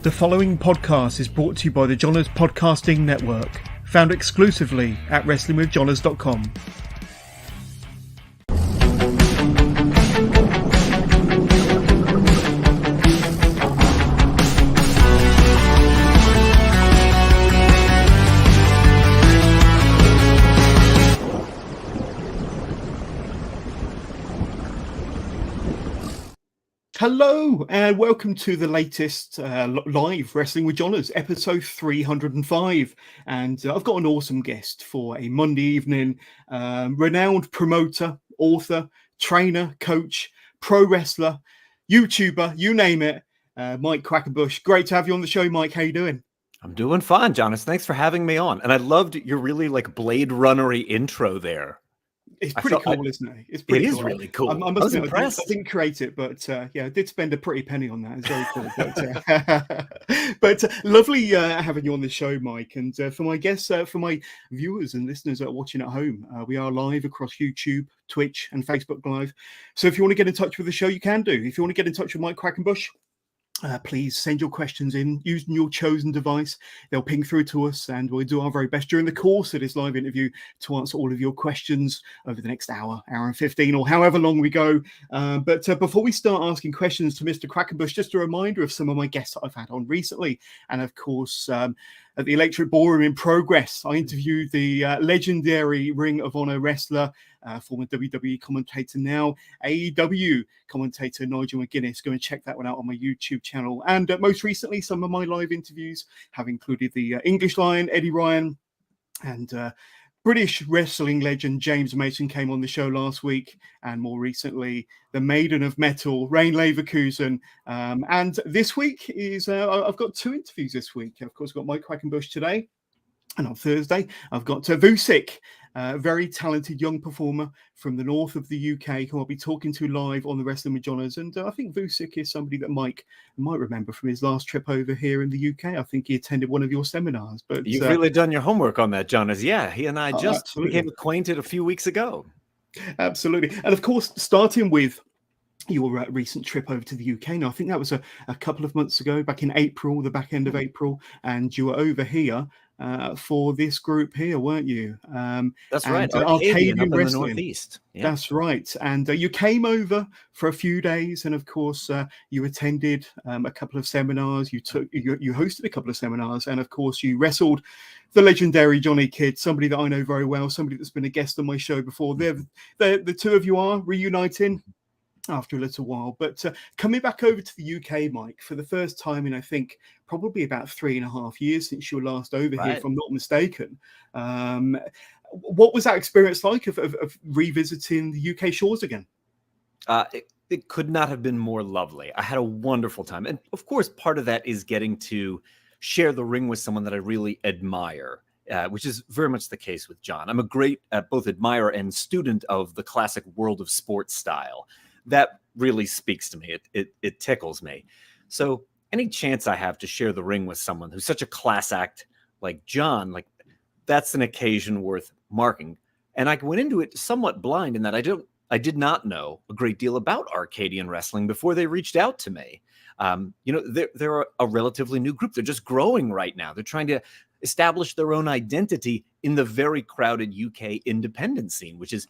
The following podcast is brought to you by the Johners Podcasting Network, found exclusively at wrestlingwithjohners.com. Hello and welcome to the latest live Wrestling with Johners, episode 305. And I've got an awesome guest for a Monday evening. Renowned promoter, author, trainer, coach, pro wrestler, YouTuber, you name it, Mike Quackenbush. Great to have you on the show, Mike. How you doing? I'm doing fine, Jonas. Thanks for having me on. And I loved your really like Blade Runner-y intro there. It's pretty cool, isn't it? It's pretty cool. Really cool. I was impressed. I didn't create it, but yeah, I did spend a pretty penny on that. It's very cool. But lovely having you on the show, Mike. And for my guests, for my viewers and listeners that are watching at home, we are live across YouTube, Twitch, and Facebook Live. So if you want to get in touch with the show, you can do. If you want to get in touch with Mike Quackenbush, please send your questions in using your chosen device. They'll ping through to us and we'll do our very best during the course of this live interview to answer all of your questions over the next hour and 15 or however long we go. But before we start asking questions to Mr. Quackenbush, just a reminder of some of my guests that I've had on recently. And of course, at the Electric Ballroom in Progress, I interviewed the legendary Ring of Honor wrestler, former WWE commentator, now AEW commentator Nigel McGuinness. Go and check that one out on my YouTube channel. And most recently, some of my live interviews have included the English Lion, Eddie Ryan, and British wrestling legend James Mason came on the show last week, and more recently, the Maiden of Metal, Rain Leverkusen. And this week is, I've got two interviews this week. Of course, I've got Mike Quackenbush today, and on Thursday, I've got Vusic, a very talented young performer from the north of the UK who I'll be talking to live on the Wrestling with Johners. And I think Vusic is somebody that Mike might remember from his last trip over here in the UK. I think he attended one of your seminars. But you've really done your homework on that, Jonas. Yeah, he and I just became acquainted a few weeks ago. Absolutely. And of course, starting with your recent trip over to the UK. Now, I think that was a couple of months ago, back in April, the back end of April, and you were over here for this group here, weren't you? That's right. Arcadian up Wrestling. In the Northeast. Yeah. That's right. And you came over for a few days, and of course, you attended a couple of seminars. You hosted a couple of seminars, and of course, you wrestled the legendary Johnny Kidd, somebody that I know very well, somebody that's been a guest on my show before. The two of you are reuniting after a little while, but coming back over to the UK, Mike, for the first time in I think probably about 3.5 years since you were last over here, if I'm not mistaken. What was that experience like of revisiting the UK shores again? It could not have been more lovely. I had a wonderful time, and of course, part of that is getting to share the ring with someone that I really admire. Which is very much the case with John. I'm a great both admirer and student of the classic world of sports style. That really speaks to me. It tickles me. So any chance I have to share the ring with someone who's such a class act like John, like that's an occasion worth marking. And I went into it somewhat blind in that I did not know a great deal about Arcadian wrestling before they reached out to me. They're a relatively new group. They're just growing right now. They're trying to establish their own identity in the very crowded UK independent scene, which is,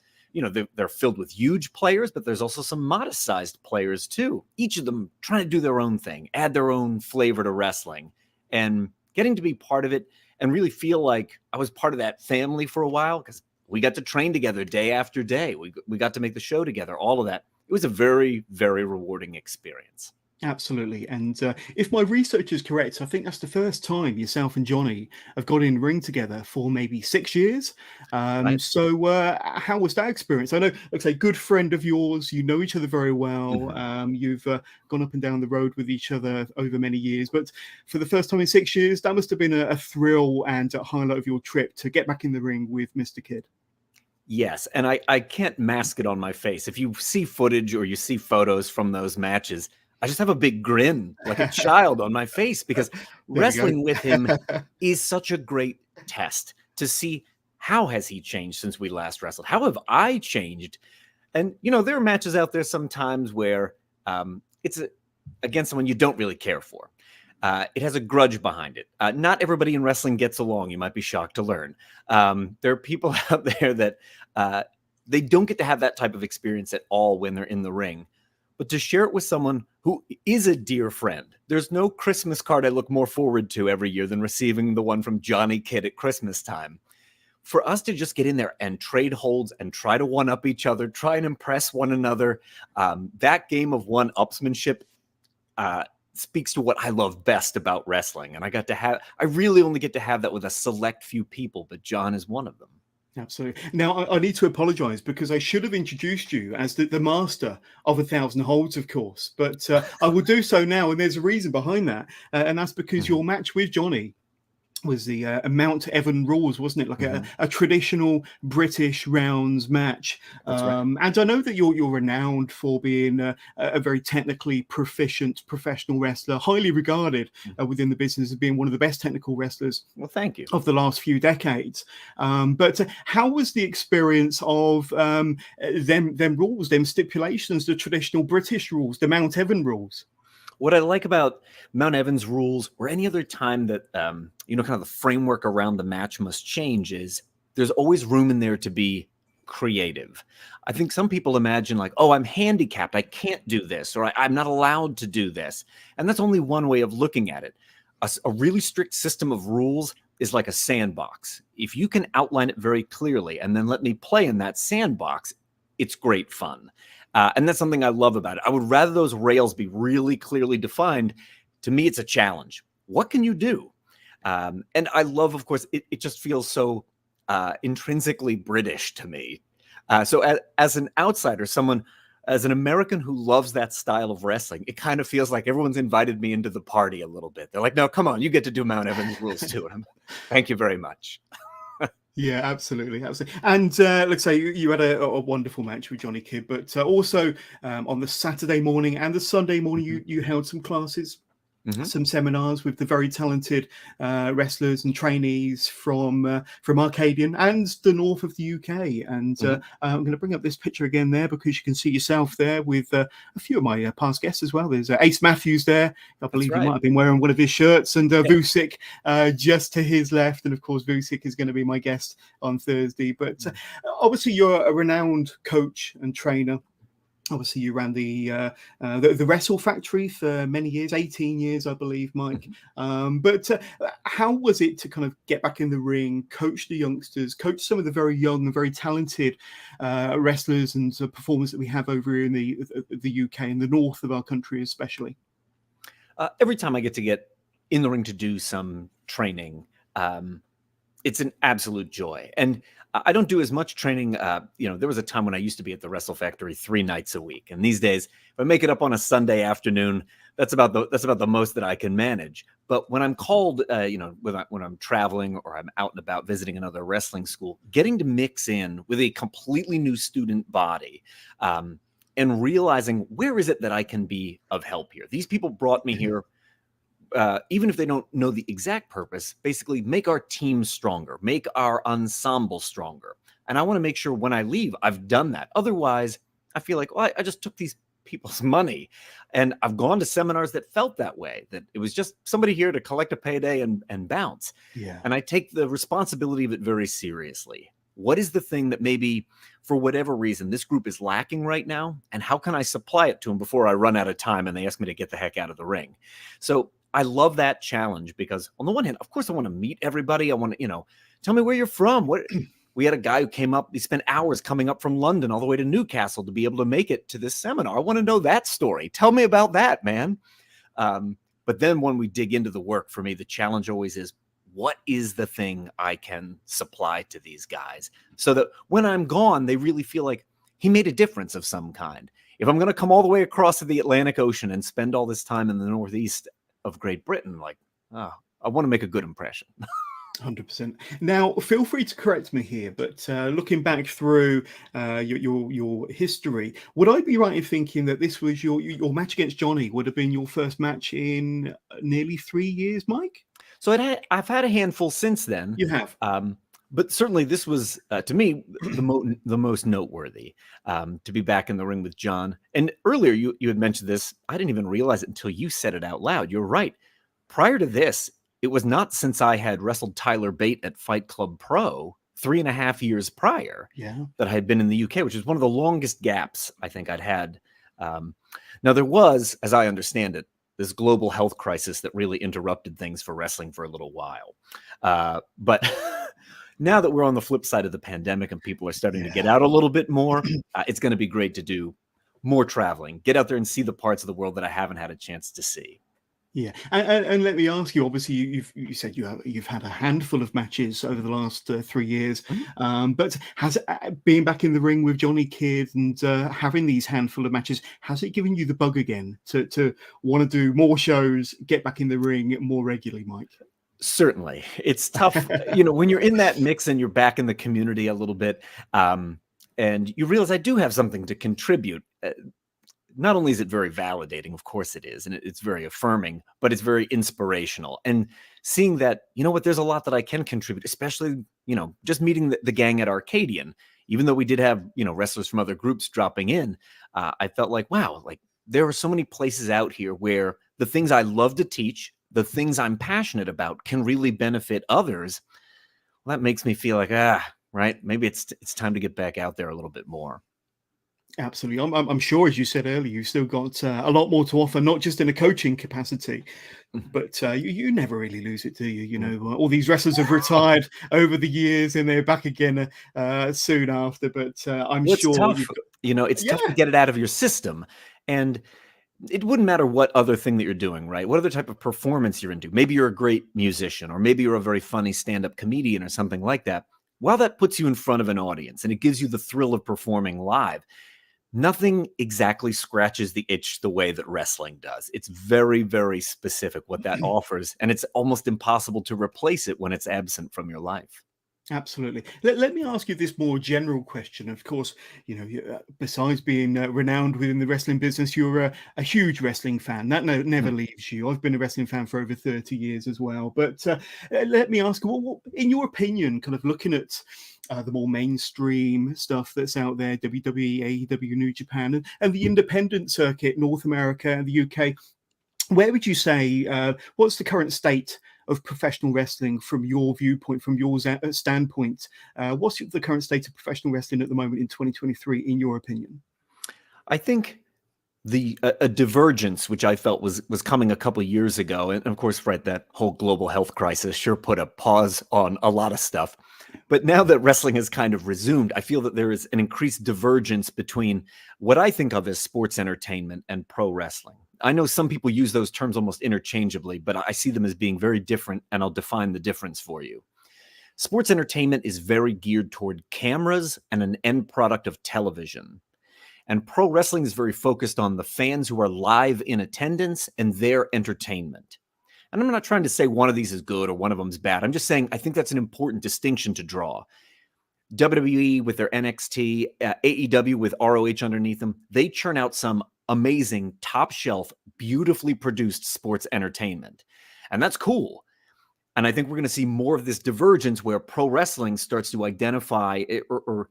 they're filled with huge players, but there's also some modest-sized players too. Each of them trying to do their own thing, add their own flavor to wrestling, and getting to be part of it and really feel like I was part of that family for a while because we got to train together day after day. We got to make the show together, all of that. It was a very, very rewarding experience. Absolutely. And if my research is correct, I think that's the first time yourself and Johnny have got in ring together for maybe 6 years. Right. So how was that experience? I know, like I say, good friend of yours, you know each other very well. Mm-hmm. You've gone up and down the road with each other over many years. But for the first time in 6 years, that must have been a thrill and a highlight of your trip to get back in the ring with Mr. Kidd. Yes, and I can't mask it on my face. If you see footage or you see photos from those matches, I just have a big grin like a child on my face because wrestling with him is such a great test to see how has he changed since we last wrestled? How have I changed? And, there are matches out there sometimes where it's against someone you don't really care for. it has a grudge behind it. Not everybody in wrestling gets along. You might be shocked to learn. There are people out there that they don't get to have that type of experience at all when they're in the ring. But to share it with someone who is a dear friend, there's no Christmas card I look more forward to every year than receiving the one from Johnny Kidd at Christmas time. For us to just get in there and trade holds and try to one-up each other, try and impress one another, that game of one-upsmanship speaks to what I love best about wrestling. And I really only get to have that with a select few people, but John is one of them. Absolutely. Now, I need to apologize because I should have introduced you as the master of 1,000 holds, of course, but I will do so now. And there's a reason behind that. And that's because your match with Johnny was the Mount Evan rules, wasn't it? Like a traditional British rounds match. That's right. And I know that you're renowned for being a very technically proficient professional wrestler, highly regarded within the business as being one of the best technical wrestlers. Well, thank you. Of the last few decades. But how was the experience of them rules, them stipulations, the traditional British rules, the Mount Evan rules? What I like about Mount Evans rules or any other time that, kind of the framework around the match must change is there's always room in there to be creative. I think some people imagine like, oh, I'm handicapped. I can't do this, or I'm not allowed to do this. And that's only one way of looking at it. A really strict system of rules is like a sandbox. If you can outline it very clearly and then let me play in that sandbox, it's great fun. And that's something I love about it. I would rather those rails be really clearly defined. To me, it's a challenge. What can you do? And I love, of course, it just feels so intrinsically British to me. So as an outsider, as an American who loves that style of wrestling, it kind of feels like everyone's invited me into the party a little bit. They're like, no, come on, you get to do Mount Evans rules too. Thank you very much. Yeah, absolutely. And let's say you had a wonderful match with Johnny Kidd, but also on the Saturday morning and the Sunday morning, you held some classes, some seminars with the very talented wrestlers and trainees from Arcadian and the north of the UK. And I'm going to bring up this picture again there because you can see yourself there with a few of my past guests as well. There's Ace Matthews there. I believe he might have been wearing one of his shirts, and Vucic just to his left. And of course, Vucic is going to be my guest on Thursday. But obviously, you're a renowned coach and trainer. Obviously, you ran the Wrestle factory for many years, 18 years, I believe, Mike. But how was it to kind of get back in the ring, coach the youngsters, coach some of the very young and very talented wrestlers and performers that we have over here in the UK and the north of our country especially? Every time I get in the ring to do some training, it's an absolute joy. And I don't do as much training. There was a time when I used to be at the Wrestle Factory 3 nights a week. And these days, if I make it up on a Sunday afternoon, that's about the most that I can manage. But when I'm called, when I'm traveling or I'm out and about visiting another wrestling school, getting to mix in with a completely new student body, and realizing where is it that I can be of help here? These people brought me here. Even if they don't know the exact purpose, basically make our team stronger, make our ensemble stronger. And I want to make sure when I leave, I've done that. Otherwise, I feel like, I just took these people's money. And I've gone to seminars that felt that way, that it was just somebody here to collect a payday and bounce. Yeah. And I take the responsibility of it very seriously. What is the thing that maybe, for whatever reason, this group is lacking right now? And how can I supply it to them before I run out of time and they ask me to get the heck out of the ring? So I love that challenge because on the one hand, of course, I want to meet everybody. I want to, tell me where you're from. We had a guy who came up, he spent hours coming up from London all the way to Newcastle to be able to make it to this seminar. I want to know that story. Tell me about that, man. But then when we dig into the work, for me, the challenge always is, what is the thing I can supply to these guys so that when I'm gone, they really feel like he made a difference of some kind. If I'm going to come all the way across to the Atlantic Ocean and spend all this time in the Northeast of Great Britain, I want to make a good impression. 100%. Now, feel free to correct me here, but looking back through your history, would I be right in thinking that this was your match against Johnny would have been your first match in nearly 3 years, Mike? So I've had a handful since then. You have. But certainly this was, to me, the most noteworthy, to be back in the ring with John. And earlier you had mentioned this. I didn't even realize it until you said it out loud. You're right. prior to this, it was not since I had wrestled Tyler Bate at Fight Club Pro 3.5 years prior that I had been in the UK, which is one of the longest gaps I think I'd had. Now, there was, as I understand it, this global health crisis that really interrupted things for wrestling for a little while. But now that we're on the flip side of the pandemic and people are starting to get out a little bit more, it's going to be great to do more traveling, get out there and see the parts of the world that I haven't had a chance to see. Yeah, and let me ask you. Obviously, you said you've had a handful of matches over the last 3 years, but has being back in the ring with Johnny Kidd and having these handful of matches, has it given you the bug again to want to do more shows, get back in the ring more regularly, Mike? Certainly, it's tough, when you're in that mix and you're back in the community a little bit, and you realize I do have something to contribute. Not only is it very validating, of course it is, and it's very affirming, but it's very inspirational. And seeing that, there's a lot that I can contribute, especially, just meeting the gang at Arcadian, even though we did have, wrestlers from other groups dropping in, I felt like, wow, like there are so many places out here where the things I love to teach, the things I'm passionate about can really benefit others. Well, that makes me feel like, right, maybe it's time to get back out there a little bit more. Absolutely. I'm sure, as you said earlier, you've still got a lot more to offer, not just in a coaching capacity, but you never really lose it, do you? All these wrestlers have retired over the years and they're back again soon after. But I'm sure it's tough. It's tough to get it out of your system. And it wouldn't matter what other thing that you're doing, right? What other type of performance you're into. Maybe you're a great musician, or maybe you're a very funny stand-up comedian or something like that. While that puts you in front of an audience and it gives you the thrill of performing live, nothing exactly scratches the itch the way that wrestling does. It's very, very specific what that offers, and it's almost impossible to replace it when it's absent from your life. Absolutely. Let me ask you this more general question. Of course, besides being renowned within the wrestling business, you're a huge wrestling fan. That never leaves you. I've been a wrestling fan for over 30 years as well. But let me ask, what, in your opinion, kind of looking at the more mainstream stuff that's out there, WWE, AEW, New Japan, and the independent circuit, North America and the UK, where would you say, what's the current state of professional wrestling from your viewpoint, from your standpoint? What's the current state of professional wrestling at the moment in 2023, in your opinion? I think a divergence, which I felt was coming a couple of years ago, and of course, Fred, that whole global health crisis sure put a pause on a lot of stuff. But now that wrestling has kind of resumed, I feel that there is an increased divergence between what I think of as sports entertainment and pro wrestling. I know some people use those terms almost interchangeably, but I see them as being very different, and I'll define the difference for you. Sports entertainment is very geared toward cameras and an end product of television. And pro wrestling is very focused on the fans who are live in attendance and their entertainment. And I'm not trying to say one of these is good or one of them is bad. I'm just saying I think that's an important distinction to draw. WWE with their NXT, AEW with ROH underneath them, they churn out some amazing, top shelf, beautifully produced sports entertainment. And that's cool. And I think we're going to see more of this divergence where pro wrestling starts to identify or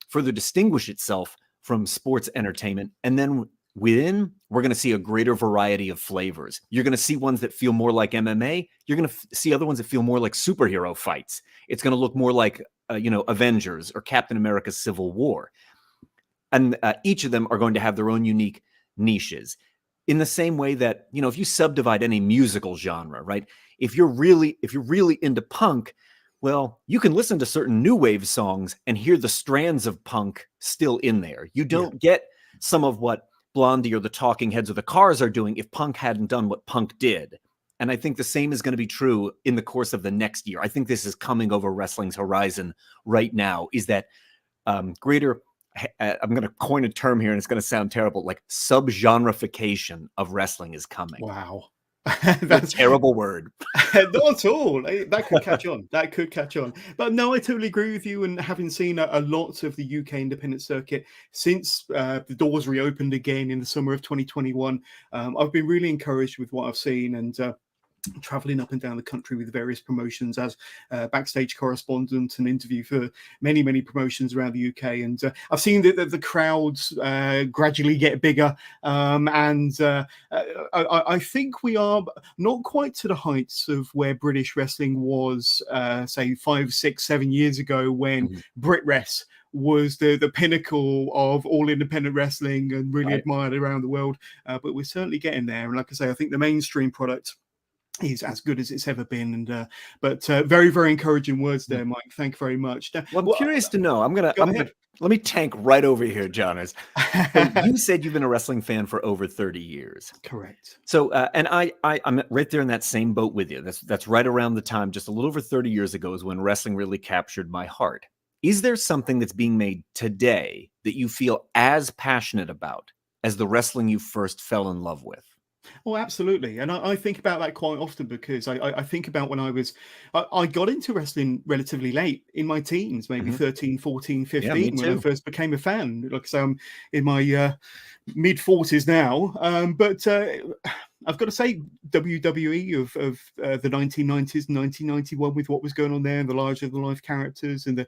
further distinguish itself from sports entertainment. And then within, we're going to see a greater variety of flavors. You're going to see ones that feel more like MMA. You're going to see other ones that feel more like superhero fights. It's going to look more like, Avengers or Captain America Civil War. And each of them are going to have their own unique niches. In the same way that, if you subdivide any musical genre, right? If you're really into punk, well, you can listen to certain new wave songs and hear the strands of punk still in there. You don't get some of what Blondie or the Talking Heads or the Cars are doing if punk hadn't done what punk did. And I think the same is going to be true in the course of the next year. I think this is coming over wrestling's horizon right now, is that greater, I'm going to coin a term here and it's going to sound terrible, like sub-genreification of wrestling is coming. Wow. That's a terrible word. Not at all. That could catch on. That could catch on. But no, I totally agree with you. And having seen a lot of the UK independent circuit since the doors reopened again in the summer of 2021, I've been really encouraged with what I've seen. And traveling up and down the country with various promotions as backstage correspondent and interview for many promotions around the UK. And I've seen that the crowds gradually get bigger. I think we are not quite to the heights of where British wrestling was, say 5, 6, 7 years ago, when BritWres was the pinnacle of all independent wrestling and really admired around the world. But we're certainly getting there. And like I say, I think the mainstream product is as good as it's ever been. And but very encouraging words there, Mike. Thank you very much. Well, I'm curious to know. I'm gonna let me tank right over here, Jonas. So you said you've been a wrestling fan for over 30 years. Correct. So and I'm right there in that same boat with you. That's right around the time, just a little over 30 years ago, is when wrestling really captured my heart. Is there something that's being made today that you feel as passionate about as the wrestling you first fell in love with? Oh, absolutely. And I think about that quite often, because I think about when I got into wrestling relatively late in my teens, maybe 13, 14, 15, when I first became a fan. Like I say, I'm in my mid 40s now. But I've got to say, WWE of the 1990s, 1991, with what was going on there, and the larger than life characters, and the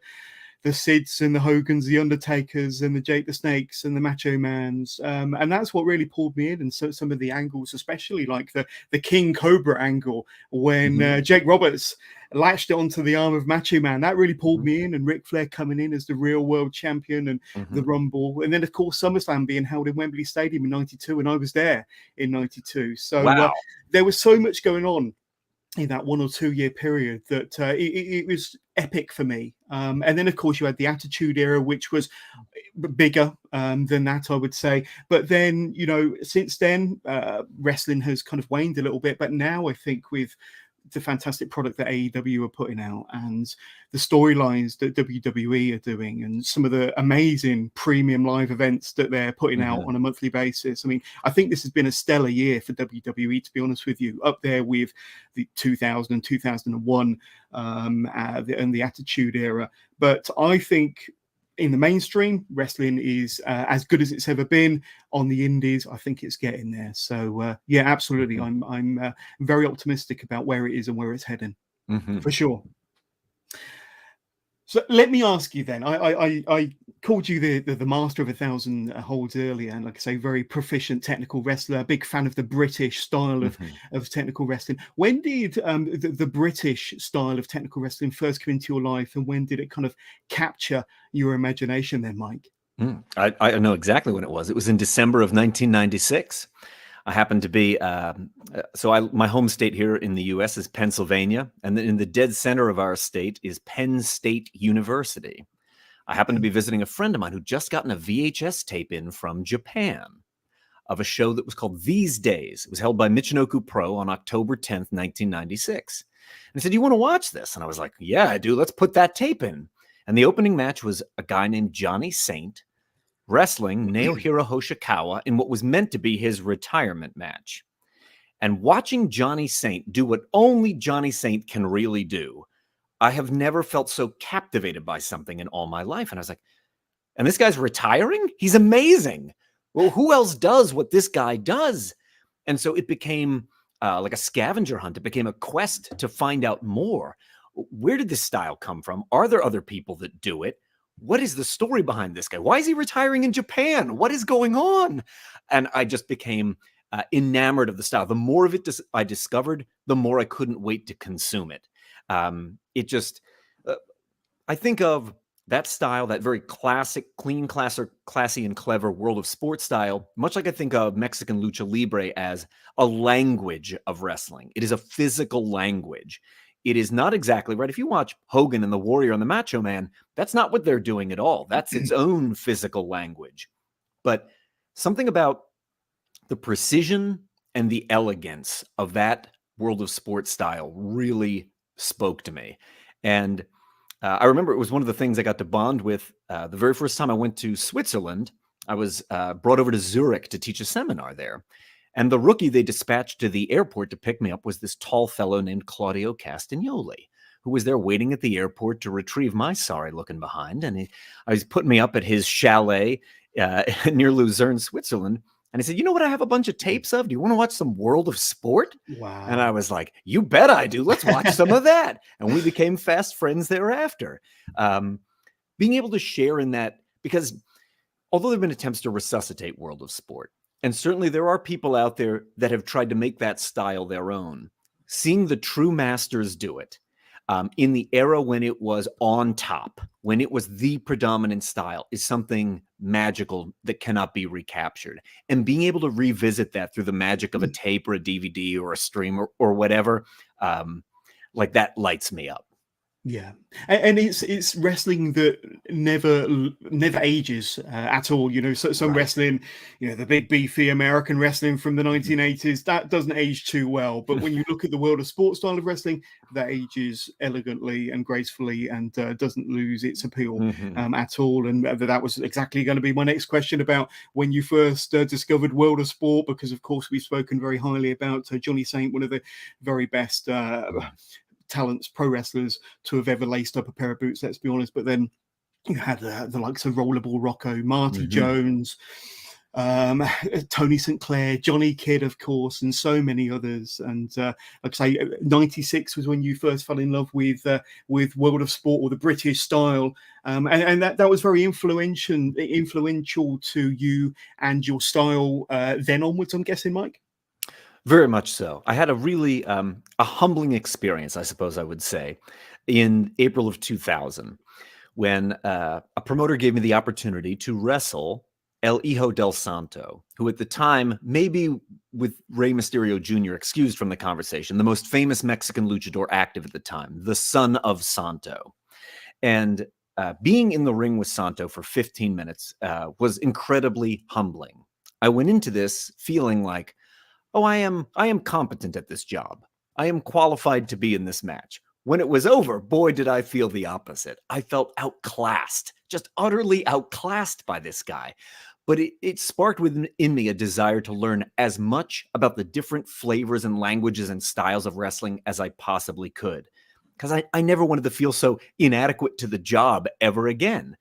Sids and the Hogans, the Undertakers and the Jake the Snakes and the Macho Mans. And that's what really pulled me in. And so some of the angles, especially like the King Cobra angle, when Jake Roberts latched it onto the arm of Macho Man, that really pulled me in. And Ric Flair coming in as the real world champion, and the Rumble. And then, of course, SummerSlam being held in Wembley Stadium in 92. And I was there in 92. So there was so much going on in that 1 or 2 year period that it was epic for me. And then, of course, you had the Attitude Era, which was bigger than that, I would say. But then, you know, since then, wrestling has kind of waned a little bit. But now I think with the fantastic product that AEW are putting out, and the storylines that WWE are doing, and some of the amazing premium live events that they're putting out on a monthly basis. I mean, I think this has been a stellar year for WWE, to be honest with you, up there with the 2000 and 2001 and the Attitude Era. But I think in the mainstream, wrestling is as good as it's ever been. On the indies, I think it's getting there. So yeah, absolutely. I'm very optimistic about where it is and where it's heading, for sure. So let me ask you then. I called you the master of 1,000 holds earlier, and like I say, very proficient technical wrestler. Big fan of the British style of technical wrestling. When did the British style of technical wrestling first come into your life, and when did it kind of capture your imagination then, Mike? I know exactly when it was. It was in December of 1996. I happened to be, my home state here in the U.S. is Pennsylvania, and then in the dead center of our state is Penn State University. I happened to be visiting a friend of mine who'd just gotten a VHS tape in from Japan of a show that was called These Days. It was held by Michinoku Pro on October 10th, 1996. And he said, "You want to watch this?" And I was like, "Yeah, I do. Let's put that tape in." And the opening match was a guy named Johnny Saint wrestling Naohiro Hoshikawa in what was meant to be his retirement match. And watching Johnny Saint do what only Johnny Saint can really do, I have never felt so captivated by something in all my life. And I was like, and this guy's retiring? He's amazing. Well, who else does what this guy does? And so it became like a scavenger hunt. It became a quest to find out more. Where did this style come from? Are there other people that do it? What is the story behind this guy? Why is he retiring in Japan? What is going on? And I just became enamored of the style. The more of it I discovered, the more I couldn't wait to consume it. I think of that style, that very classic, clean, classy, and clever world of sports style, much like I think of Mexican lucha libre as a language of wrestling. It is a physical language. It is not exactly right. If you watch Hogan and the Warrior and the Macho Man, that's not what they're doing at all. That's its own physical language. But something about the precision and the elegance of that world of sports style really spoke to me. And I remember it was one of the things I got to bond with the very first time I went to Switzerland. I was brought over to Zurich to teach a seminar there. And the rookie they dispatched to the airport to pick me up was this tall fellow named Claudio Castagnoli, who was there waiting at the airport to retrieve my sorry-looking behind. And I was putting me up at his chalet near Luzerne, Switzerland. And he said, you know what I have a bunch of tapes of? Do you want to watch some World of Sport? Wow. And I was like, you bet I do. Let's watch some of that. And we became fast friends thereafter. Being able to share in that, because although there have been attempts to resuscitate World of Sport, and certainly there are people out there that have tried to make that style their own, seeing the true masters do it in the era when it was on top, when it was the predominant style, is something magical that cannot be recaptured. And being able to revisit that through the magic of a tape or a DVD or a stream or whatever, like that lights me up. Yeah, and it's wrestling that never ages at all. You know, so some wrestling, you know, the big beefy American wrestling from the 1980s, that doesn't age too well. But when you look at the World of Sport style of wrestling, that ages elegantly and gracefully and doesn't lose its appeal at all. And that was exactly going to be my next question about when you first discovered World of Sport, because of course we've spoken very highly about Johnny Saint, one of the very best talents, pro wrestlers to have ever laced up a pair of boots, let's be honest. But then you had the likes of Rollerball Rocco, Marty Jones, Tony St. Clair, Johnny Kidd, of course, and so many others. And like I say, 96 was when you first fell in love with World of Sport, or the British style, and that was very influential to you and your style then onwards, I'm guessing, Mike. Very much so. I had a really a humbling experience, I suppose I would say, in April of 2000, when a promoter gave me the opportunity to wrestle El Hijo del Santo, who at the time, maybe with Rey Mysterio Jr. excused from the conversation, the most famous Mexican luchador active at the time, the son of Santo. And being in the ring with Santo for 15 minutes was incredibly humbling. I went into this feeling like, oh, I am competent at this job. I am qualified to be in this match. When it was over, boy, did I feel the opposite. I felt outclassed, just utterly outclassed by this guy. But it sparked within me a desire to learn as much about the different flavors and languages and styles of wrestling as I possibly could. Because I never wanted to feel so inadequate to the job ever again.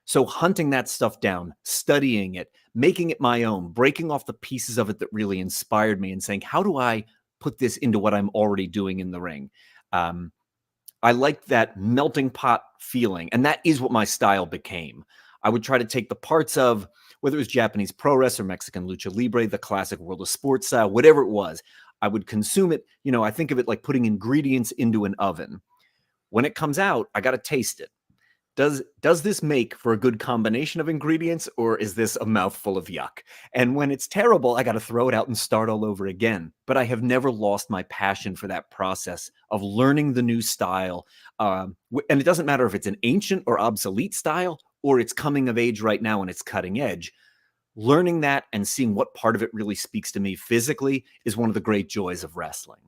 So hunting that stuff down, studying it, making it my own, breaking off the pieces of it that really inspired me and saying, how do I put this into what I'm already doing in the ring? I liked that melting pot feeling, and that is what my style became. I would try to take the parts of, whether it was Japanese pro wrestling or Mexican lucha libre, the classic World of Sport style, whatever it was, I would consume it. You know, I think of it like putting ingredients into an oven. When it comes out, I got to taste it. Does this make for a good combination of ingredients, or is this a mouthful of yuck? And when it's terrible, I got to throw it out and start all over again. But I have never lost my passion for that process of learning the new style. And it doesn't matter if it's an ancient or obsolete style, or it's coming of age right now and it's cutting edge. Learning that and seeing what part of it really speaks to me physically is one of the great joys of wrestling.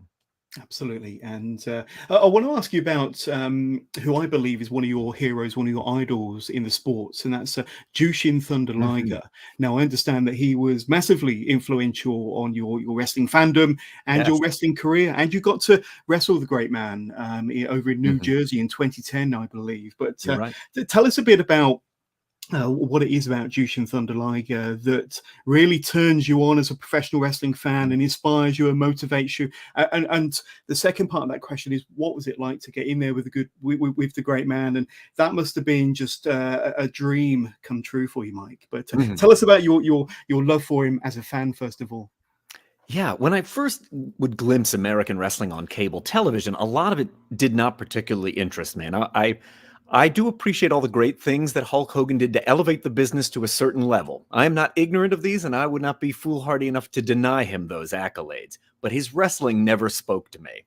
Absolutely. And I want to ask you about who I believe is one of your heroes, one of your idols in the sports, and that's Jushin Thunder Liger. Now, I understand that he was massively influential on your wrestling fandom and your wrestling career, and you got to wrestle the great man over in New Jersey in 2010, I believe. But tell us a bit about what it is about Jushin Thunder Liger that really turns you on as a professional wrestling fan and inspires you and motivates you. And the second part of that question is, what was it like to get in there with the great man? And that must have been just a dream come true for you, Mike. But tell us about your love for him as a fan, first of all. Yeah, when I first would glimpse American wrestling on cable television, a lot of it did not particularly interest me. And I do appreciate all the great things that Hulk Hogan did to elevate the business to a certain level. I am not ignorant of these, and I would not be foolhardy enough to deny him those accolades. But his wrestling never spoke to me.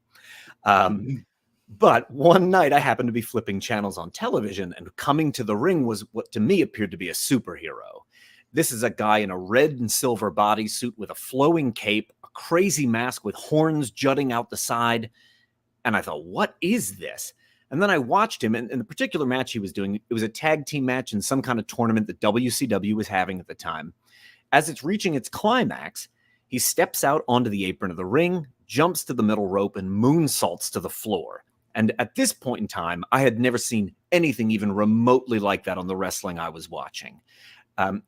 But one night I happened to be flipping channels on television, and coming to the ring was what to me appeared to be a superhero. This is a guy in a red and silver bodysuit with a flowing cape, a crazy mask with horns jutting out the side. And I thought, what is this? And then I watched him, and in the particular match he was doing, it was a tag team match in some kind of tournament that WCW was having at the time. As it's reaching its climax, he steps out onto the apron of the ring, jumps to the middle rope, and moonsaults to the floor. And at this point in time, I had never seen anything even remotely like that on the wrestling I was watching.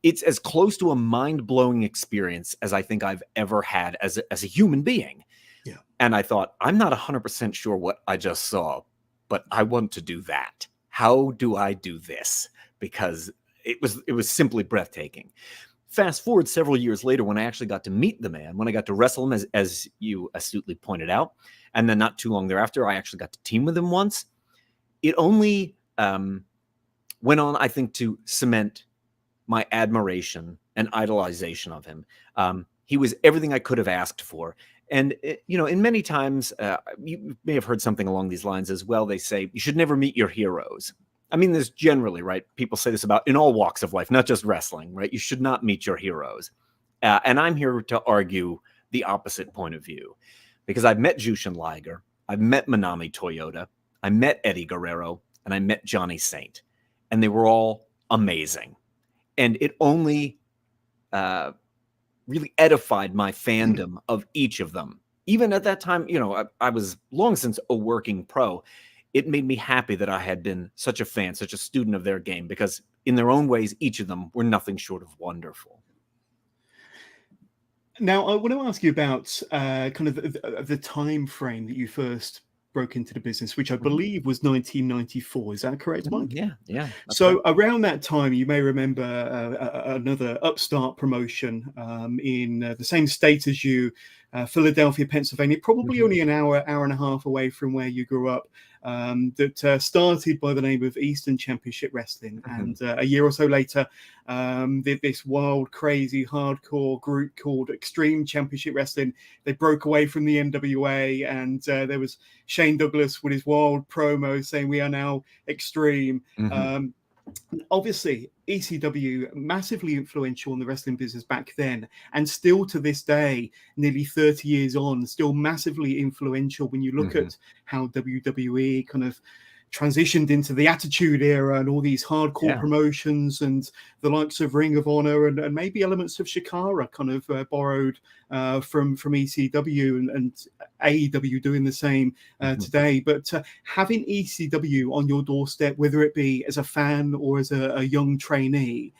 It's as close to a mind-blowing experience as I think I've ever had as a human being. Yeah. And I thought, I'm not 100% sure what I just saw, but I want to do that. How do I do this? Because it was simply breathtaking. Fast forward several years later, when I actually got to meet the man, when I got to wrestle him, as you astutely pointed out, and then not too long thereafter, I actually got to team with him once. It only went on, I think, to cement my admiration and idolization of him. He was everything I could have asked for. And, in many times, you may have heard something along these lines as well. They say you should never meet your heroes. I mean, there's generally, right? People say this about in all walks of life, not just wrestling, right? You should not meet your heroes. And I'm here to argue the opposite point of view, because I've met Jushin Liger, I've met Manami Toyota, I met Eddie Guerrero, and I met Johnny Saint, and they were all amazing. And it only really edified my fandom of each of them. Even at that time, I was long since a working pro. It made me happy that I had been such a fan, such a student of their game, because in their own ways, each of them were nothing short of wonderful. Now, I want to ask you about kind of the time frame that you first broke into the business, which I believe was 1994. Is that correct, Mike? Yeah. So around that time, you may remember another upstart promotion in the same state as you, Philadelphia, Pennsylvania, probably only an hour and a half away from where you grew up, that started by the name of Eastern Championship Wrestling. And a year or so later, this wild, crazy, hardcore group called Extreme Championship Wrestling, they broke away from the NWA, and there was Shane Douglas with his wild promo saying, "We are now Extreme." Obviously, ECW massively influential in the wrestling business back then, and still to this day, nearly 30 years on, still massively influential when you look at how WWE kind of transitioned into the Attitude Era and all these hardcore promotions, and the likes of Ring of Honor and maybe elements of Chikara kind of borrowed from ECW, and AEW doing the same today. But having ECW on your doorstep, whether it be as a fan or as a young trainee,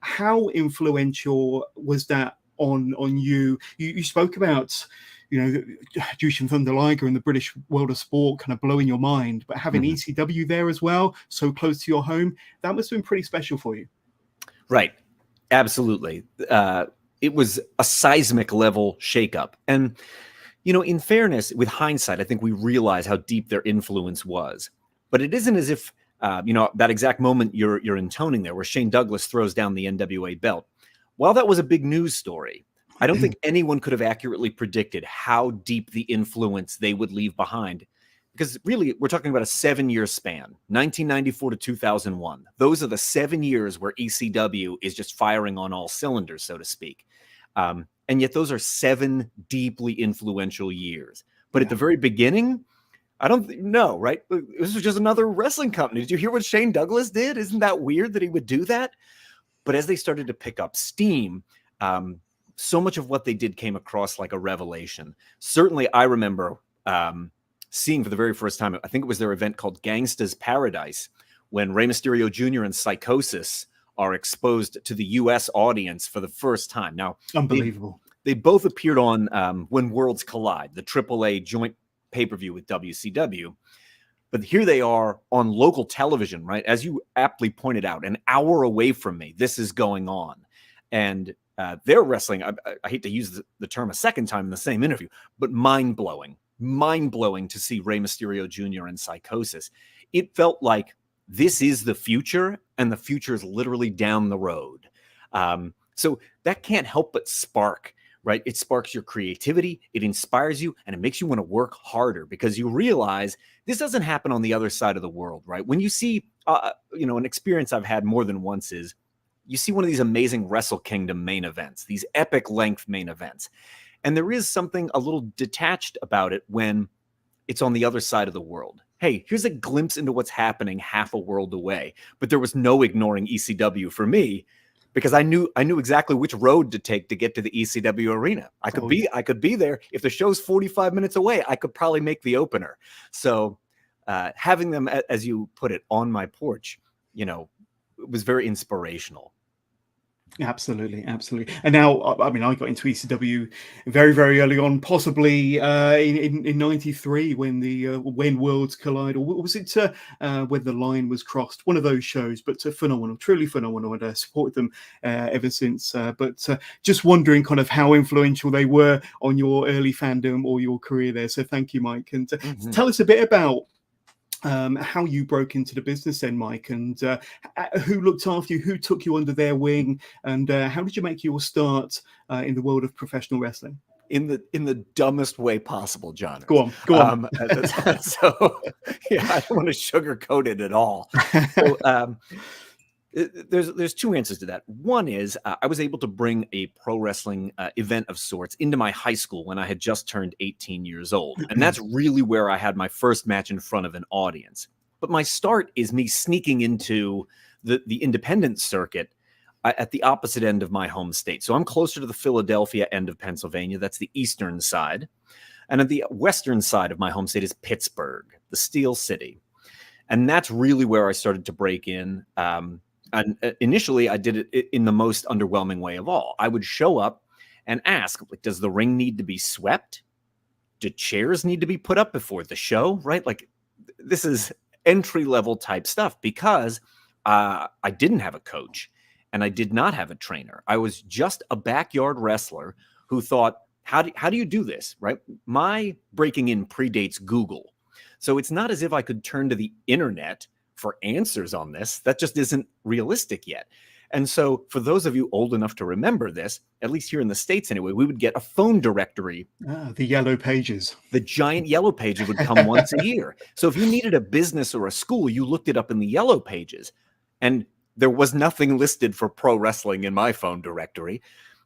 how influential was that on you? You spoke about Jushin Thunder Liger and the British world of sport kind of blowing your mind, but having ECW there as well, so close to your home, that must have been pretty special for you. Right. Absolutely. It was a seismic level shakeup. And, in fairness, with hindsight, I think we realize how deep their influence was. But it isn't as if, that exact moment you're intoning there, where Shane Douglas throws down the NWA belt. While that was a big news story, I don't think anyone could have accurately predicted how deep the influence they would leave behind. Because really, we're talking about a 7-year span, 1994 to 2001. Those are the 7 years where ECW is just firing on all cylinders, so to speak. And yet those are 7 deeply influential years. But at the very beginning, I don't know, right? This was just another wrestling company. Did you hear what Shane Douglas did? Isn't that weird that he would do that? But as they started to pick up steam, so much of what they did came across like a revelation. Certainly, I remember seeing for the very first time, I think it was their event called Gangsta's Paradise, when Rey Mysterio Jr. and Psychosis are exposed to the U.S. audience for the first time. Now, unbelievable. They both appeared on When Worlds Collide, the AAA joint pay-per-view with WCW. But here they are on local television, right? As you aptly pointed out, an hour away from me, this is going on. And they're wrestling, I hate to use the term a second time in the same interview, but mind-blowing to see Rey Mysterio Jr. and Psychosis. It felt like this is the future, and the future is literally down the road. So that can't help but spark, right? It sparks your creativity, it inspires you, and it makes you want to work harder, because you realize this doesn't happen on the other side of the world, right? When you see, an experience I've had more than once is, you see one of these amazing Wrestle Kingdom main events, these epic length main events. And there is something a little detached about it when it's on the other side of the world. Hey, here's a glimpse into what's happening half a world away. But there was no ignoring ECW for me, because I knew exactly which road to take to get to the ECW arena. I could be there. If the show's 45 minutes away, I could probably make the opener. So having them, as you put it, on my porch, it was very inspirational. Absolutely, absolutely. And now, I mean, I got into ECW very, very early on, possibly in '93 when the when Worlds Collide, or was it when the line was crossed? One of those shows, but phenomenal, truly phenomenal, and supported them ever since. But just wondering, kind of, how influential they were on your early fandom or your career there. So thank you, Mike, and tell us a bit about how you broke into the business then, Mike, and who looked after you, who took you under their wing, and how did you make your start in the world of professional wrestling? In the dumbest way possible, John. Go on. So yeah, I don't want to sugarcoat it at all. So there's two answers to that. One is I was able to bring a pro wrestling event of sorts into my high school when I had just turned 18 years old. And that's really where I had my first match in front of an audience. But my start is me sneaking into the independent circuit at the opposite end of my home state. So I'm closer to the Philadelphia end of Pennsylvania. That's the eastern side. And at the western side of my home state is Pittsburgh, the Steel City. And that's really where I started to break in. And initially, I did it in the most underwhelming way of all. I would show up and ask, like, does the ring need to be swept? Do chairs need to be put up before the show? Right? Like, this is entry-level type stuff because I didn't have a coach and I did not have a trainer. I was just a backyard wrestler who thought, how do you do this? Right? My breaking in predates Google. So it's not as if I could turn to the internet for answers on this. That just isn't realistic yet. And so for those of you old enough to remember this, at least here in the States anyway, we would get a phone directory. The yellow pages. The giant yellow pages would come once a year. So if you needed a business or a school, you looked it up in the yellow pages. And there was nothing listed for pro wrestling in my phone directory.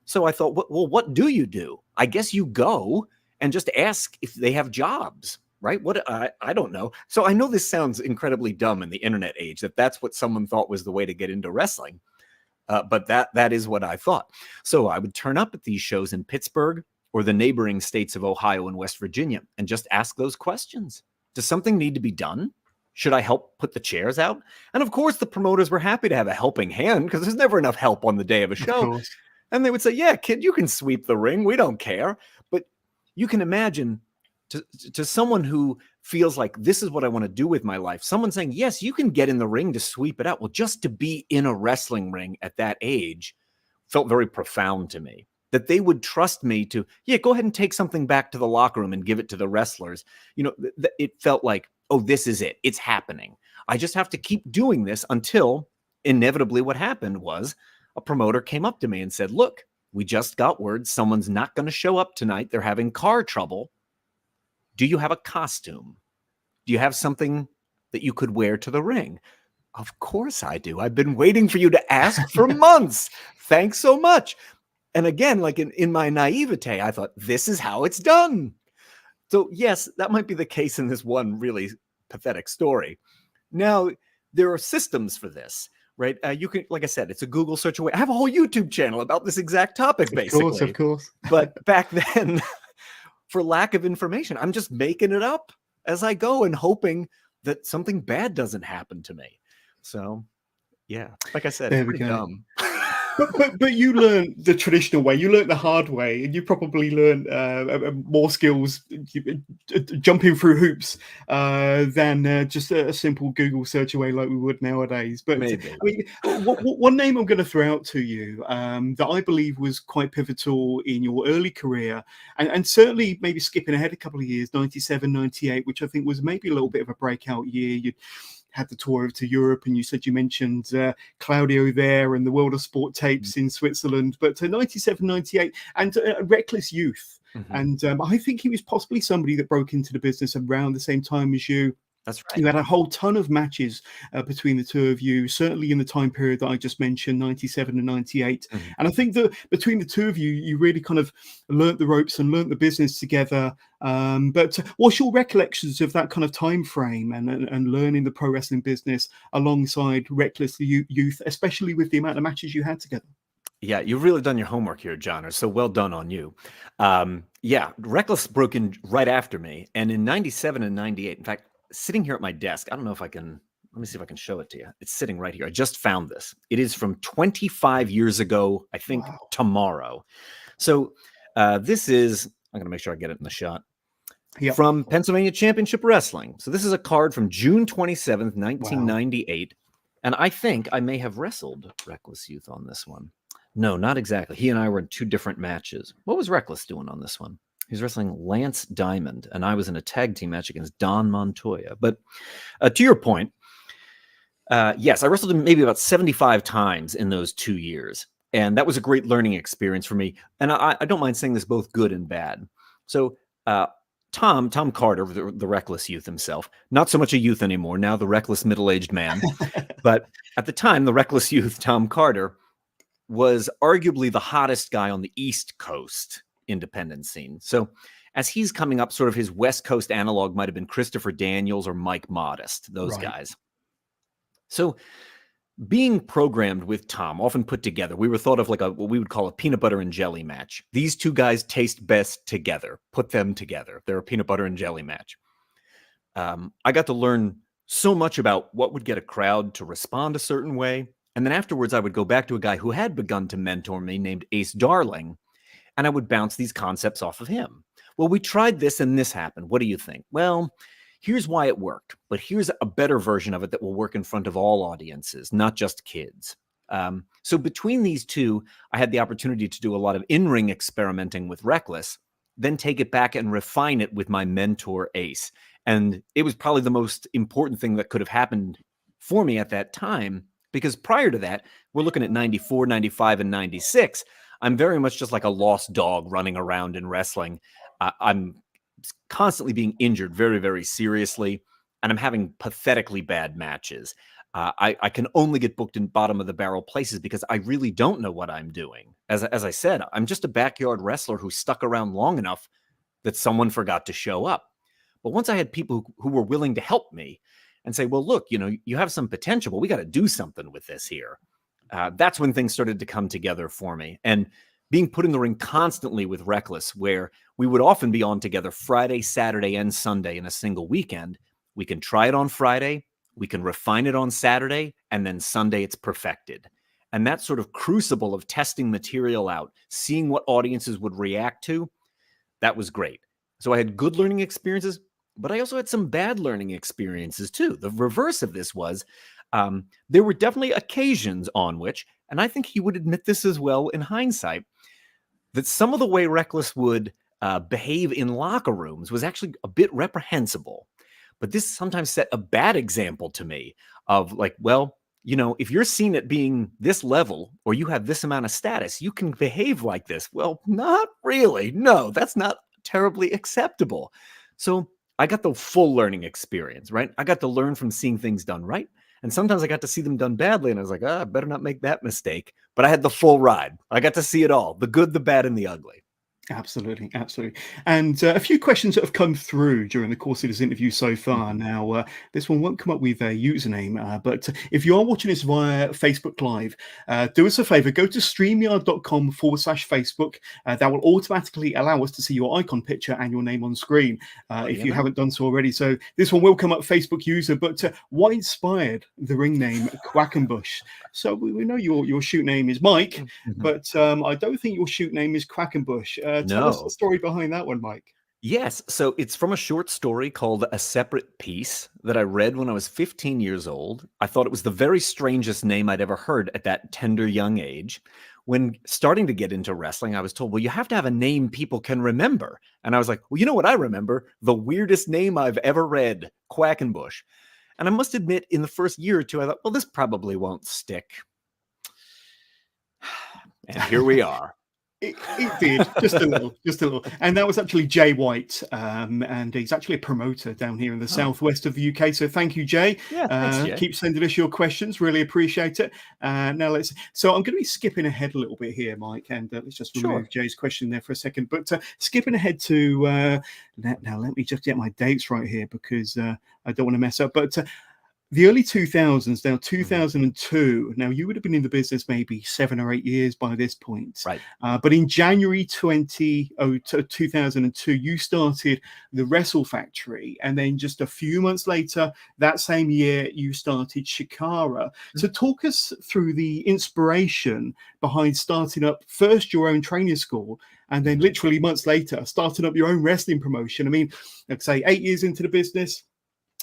So I thought, well, what do you do? I guess you go and just ask if they have jobs. Right? What I don't know. So I know this sounds incredibly dumb in the internet age, that's what someone thought was the way to get into wrestling. But that is what I thought. So I would turn up at these shows in Pittsburgh or the neighboring states of Ohio and West Virginia and just ask those questions. Does something need to be done? Should I help put the chairs out? And of course, the promoters were happy to have a helping hand because there's never enough help on the day of a show. And they would say, yeah, kid, you can sweep the ring. We don't care. But you can imagine to someone who feels like this is what I want to do with my life, someone saying, yes, you can get in the ring to sweep it out. Well, just to be in a wrestling ring at that age felt very profound to me, that they would trust me to, yeah, go ahead and take something back to the locker room and give it to the wrestlers. You know, it felt like, oh, this is it. It's happening. I just have to keep doing this until inevitably what happened was a promoter came up to me and said, look, we just got word someone's not going to show up tonight. They're having car trouble. Do you have a costume? Do you have something that you could wear to the ring? Of course I do. I've been waiting for you to ask for months. Thanks so much. And again, like in my naivete, I thought, this is how it's done. So yes, that might be the case in this one really pathetic story. Now, there are systems for this, right? You can, like I said, it's a Google search away. I have a whole YouTube channel about this exact topic, basically. Of course. But back then, for lack of information, I'm just making it up as I go and hoping that something bad doesn't happen to me. So, yeah, like I said, it's pretty dumb. But you learned the traditional way. You learned the hard way, and you probably learned more skills jumping through hoops than just a simple Google search away like we would nowadays. But maybe. I mean, one name I'm going to throw out to you that I believe was quite pivotal in your early career, and certainly maybe skipping ahead a couple of years, 97, 98, which I think was maybe a little bit of a breakout year. You had the tour over to Europe, and you mentioned Claudio there and the World of Sport tapes in Switzerland, but 97, 98 and Reckless Youth. And I think he was possibly somebody that broke into the business around the same time as you. That's right. You had a whole ton of matches between the two of you, certainly in the time period that I just mentioned, 97 and 98. And I think that between the two of you, you really kind of learnt the ropes and learnt the business together. But what's your recollections of that kind of time frame and learning the pro wrestling business alongside Reckless Youth, especially with the amount of matches you had together? Yeah, you've really done your homework here, John. So well done on you. Yeah, Reckless broke in right after me. And in 97 and 98, in fact, sitting here at my desk, I don't know if I can let me see if I can show it to you. It's sitting right here. I just found this. It is from 25 years ago, I think tomorrow. So this is, I'm going to make sure I get it in the shot. Yep. From Pennsylvania Championship Wrestling. So this is a card from June 27th, 1998. And I think I may have wrestled Reckless Youth on this one. No, not exactly. He and I were in 2 different matches. What was Reckless doing on this one? He was wrestling Lance Diamond, and I was in a tag team match against Don Montoya. But to your point, yes, I wrestled him maybe about 75 times in those 2 years. And that was a great learning experience for me. And I don't mind saying this both good and bad. So Tom Carter, the Reckless Youth himself, not so much a youth anymore, now the reckless middle-aged man. But at the time, the Reckless Youth, Tom Carter, was arguably the hottest guy on the East Coast independent scene. So as he's coming up, sort of his West Coast analog might have been Christopher Daniels or Mike Modest, those guys. So being programmed with Tom, often put together, we were thought of like what we would call a peanut butter and jelly match. These 2 guys taste best together. Put them together. They're a peanut butter and jelly match. I got to learn so much about what would get a crowd to respond a certain way. And then afterwards, I would go back to a guy who had begun to mentor me named Ace Darling, and I would bounce these concepts off of him. Well, we tried this and this happened. What do you think? Well, here's why it worked, but here's a better version of it that will work in front of all audiences, not just kids. So between these 2, I had the opportunity to do a lot of in-ring experimenting with Reckless, then take it back and refine it with my mentor, Ace. And it was probably the most important thing that could have happened for me at that time, because prior to that, we're looking at 94, 95, and 96. I'm very much just like a lost dog running around in wrestling. I'm constantly being injured very, very seriously, and I'm having pathetically bad matches. I can only get booked in bottom of the barrel places because I really don't know what I'm doing. As I said, I'm just a backyard wrestler who stuck around long enough that someone forgot to show up. But once I had people who were willing to help me and say, well, look, you have some potential, but we got to do something with this here. That's when things started to come together for me. And being put in the ring constantly with Reckless, where we would often be on together Friday, Saturday, and Sunday in a single weekend. We can try it on Friday, we can refine it on Saturday, and then Sunday it's perfected. And that sort of crucible of testing material out, seeing what audiences would react to, that was great. So I had good learning experiences, but I also had some bad learning experiences too. The reverse of this was there were definitely occasions on which, and I think he would admit this as well in hindsight, that some of the way Reckless would behave in locker rooms was actually a bit reprehensible. But this sometimes set a bad example to me of like, well, if you're seen at being this level or you have this amount of status, you can behave like this. Well, not really. No, that's not terribly acceptable. So I got the full learning experience, right? I got to learn from seeing things done right. And sometimes I got to see them done badly. And I was like, I better not make that mistake. But I had the full ride. I got to see it all, the good, the bad, and the ugly. Absolutely, absolutely. And a few questions that have come through during the course of this interview so far. Now, this one won't come up with a username, but if you are watching this via Facebook Live, do us a favor, go to streamyard.com/Facebook. That will automatically allow us to see your icon picture and your name on screen if you haven't done so already. So this one will come up Facebook user, but what inspired the ring name Quackenbush? So we know your shoot name is Mike, but I don't think your shoot name is Quackenbush. Tell us the story behind that one, Mike. Yes. So it's from a short story called A Separate Piece that I read when I was 15 years old. I thought it was the very strangest name I'd ever heard at that tender young age. When starting to get into wrestling, I was told, well, you have to have a name people can remember. And I was like, well, you know what I remember? The weirdest name I've ever read, Quackenbush. And I must admit, in the first year or two, I thought, well, this probably won't stick. And here we are. It did, just a little. And that was actually Jay White, and he's actually a promoter down here in the southwest of the UK. So thank you, Jay. Yeah, thanks, Jay. Keep sending us your questions. Really appreciate it. Now so I'm going to be skipping ahead a little bit here, Mike, and let's just remove Jay's question there for a second. But skipping ahead to, now let me just get my dates right here because I don't want to mess up. But the early 2000s, now Mhm. 2002, now you would have been in the business maybe 7 or 8 years by this point. Right. But in January 2002, you started the Wrestle Factory. And then just a few months later, that same year, you started Chikara. So talk us through the inspiration behind starting up first your own training school, and then literally months later, starting up your own wrestling promotion. I mean, like say 8 years into the business,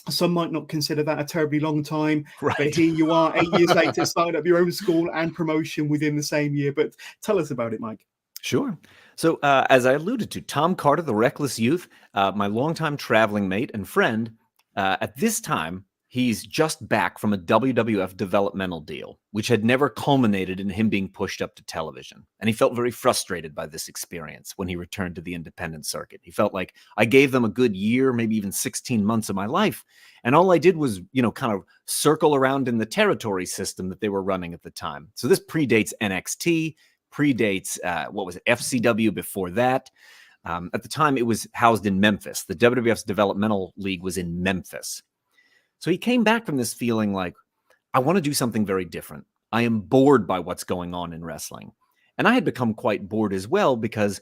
some might not consider that a terribly long time, but Right. here you are 8 years later, starting up your own school and promotion within the same year. But tell us about it, Mike. Sure. So, as I alluded to, Tom Carter, the Reckless Youth, my longtime traveling mate and friend, at this time, he's just back from a WWF developmental deal, which had never culminated in him being pushed up to television. And he felt very frustrated by this experience when he returned to the independent circuit. He felt like I gave them a good year, maybe even 16 months of my life. And all I did was, kind of circle around in the territory system that they were running at the time. So this predates NXT, predates, FCW before that. At the time, it was housed in Memphis. The WWF's developmental league was in Memphis. So he came back from this feeling like, I want to do something very different. I am bored by what's going on in wrestling. And I had become quite bored as well because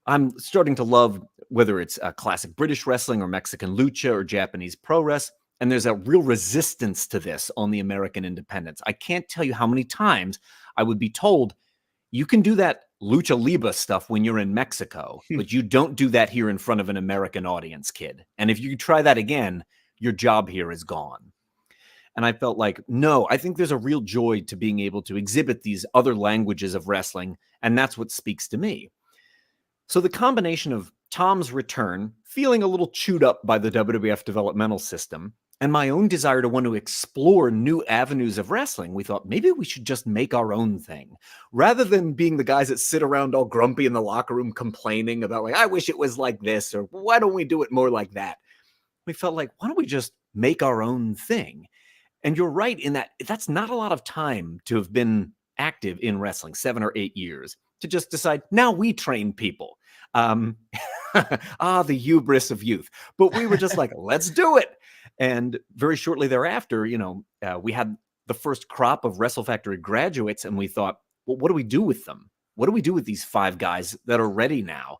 I'm starting to love whether it's classic British wrestling or Mexican lucha or Japanese pro wrestling. And there's a real resistance to this on the American independents. I can't tell you how many times I would be told, you can do that lucha libre stuff when you're in Mexico, but you don't do that here in front of an American audience, kid. And if you try that again, your job here is gone. And I felt like, no, I think there's a real joy to being able to exhibit these other languages of wrestling, and that's what speaks to me. So the combination of Tom's return, feeling a little chewed up by the WWF developmental system, and my own desire to want to explore new avenues of wrestling, we thought maybe we should just make our own thing. Rather than being the guys that sit around all grumpy in the locker room complaining about like, I wish it was like this, or why don't we do it more like that? We felt like, why don't we just make our own thing? And you're right in that that's not a lot of time to have been active in wrestling, 7 or 8 years, to just decide, now we train people. The hubris of youth. But we were just like, let's do it. And very shortly thereafter, we had the first crop of Wrestle Factory graduates, and we thought, well, what do we do with them? What do we do with these 5 guys that are ready now?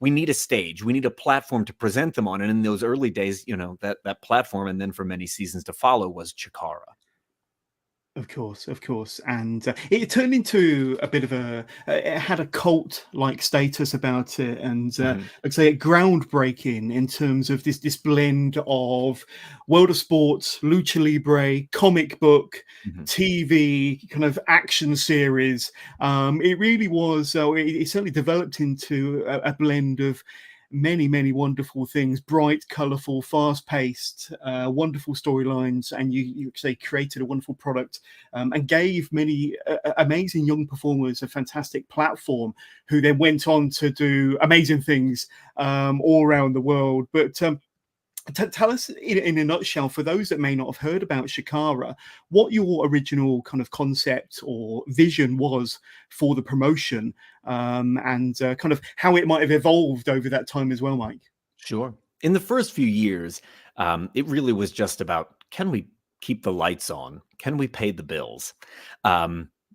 We need a stage. We need a platform to present them on. And in those early days, that platform, and then for many seasons to follow, was Chikara. Of course. And it turned into a bit of it had a cult-like status about it. And I'd say groundbreaking in terms of this blend of world of sports, lucha libre, comic book, TV, kind of action series. It really was, it certainly developed into a blend of many wonderful things, bright, colorful, fast-paced, wonderful storylines, and you say created a wonderful product, and gave many amazing young performers a fantastic platform, who then went on to do amazing things all around the world. But tell us in a nutshell, for those that may not have heard about Chikara, what your original kind of concept or vision was for the promotion, and kind of how it might have evolved over that time as well, Mike. Sure. In the first few years, it really was just about, can we keep the lights on? Can we pay the bills?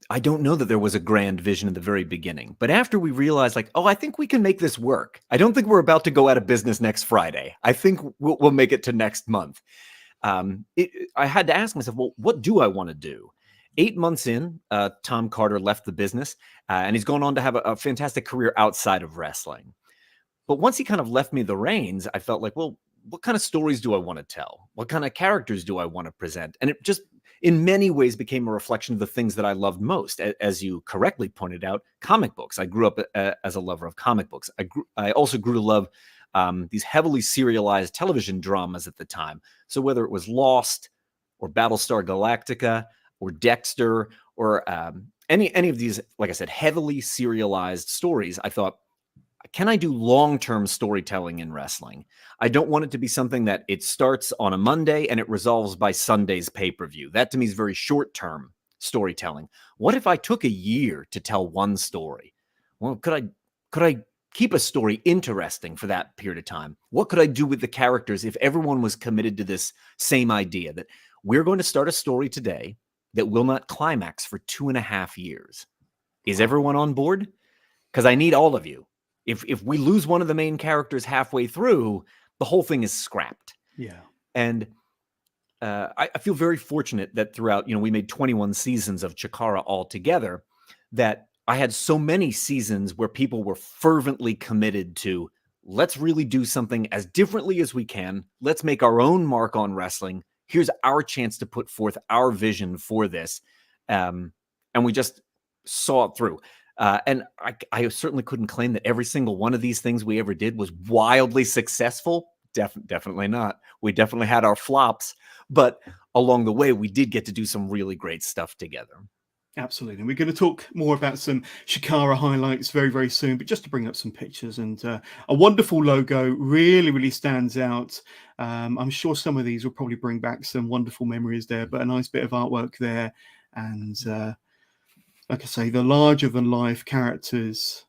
I don't know that there was a grand vision in the very beginning, but after we realized like, I think we can make this work. I don't think we're about to go out of business next Friday. I think we'll make it to next month. I had to ask myself, well, what do I want to do? 8 months in, Tom Carter left the business, and he's gone on to have a fantastic career outside of wrestling. But once he kind of left me the reins, I felt like, well, what kind of stories do I want to tell? What kind of characters do I want to present? And it just, in many ways, became a reflection of the things that I loved most. As you correctly pointed out, comic books. I grew up as a lover of comic books. I also grew to love these heavily serialized television dramas at the time. So whether it was Lost or Battlestar Galactica or Dexter or any of these, like I said, heavily serialized stories, I thought, can I do long-term storytelling in wrestling? I don't want it to be something that it starts on a Monday and it resolves by Sunday's pay-per-view. That to me is very short-term storytelling. What if I took a year to tell one story? Well, could I keep a story interesting for that period of time? What could I do with the characters if everyone was committed to this same idea that we're going to start a story today that will not climax for 2.5 years. Is everyone on board? Because I need all of you. If we lose one of the main characters halfway through, the whole thing is scrapped. Yeah. And I feel very fortunate that throughout, we made 21 seasons of Chikara altogether, that I had so many seasons where people were fervently committed to, let's really do something as differently as we can. Let's make our own mark on wrestling. Here's our chance to put forth our vision for this. And we just saw it through. And I certainly couldn't claim that every single one of these things we ever did was wildly successful. Definitely not. We definitely had our flops. But along the way, we did get to do some really great stuff together. Absolutely. We're going to talk more about some Chikara highlights very, very soon, but just to bring up some pictures, and a wonderful logo really, really stands out. I'm sure some of these will probably bring back some wonderful memories there, but a nice bit of artwork there. And like I say, the larger than life characters.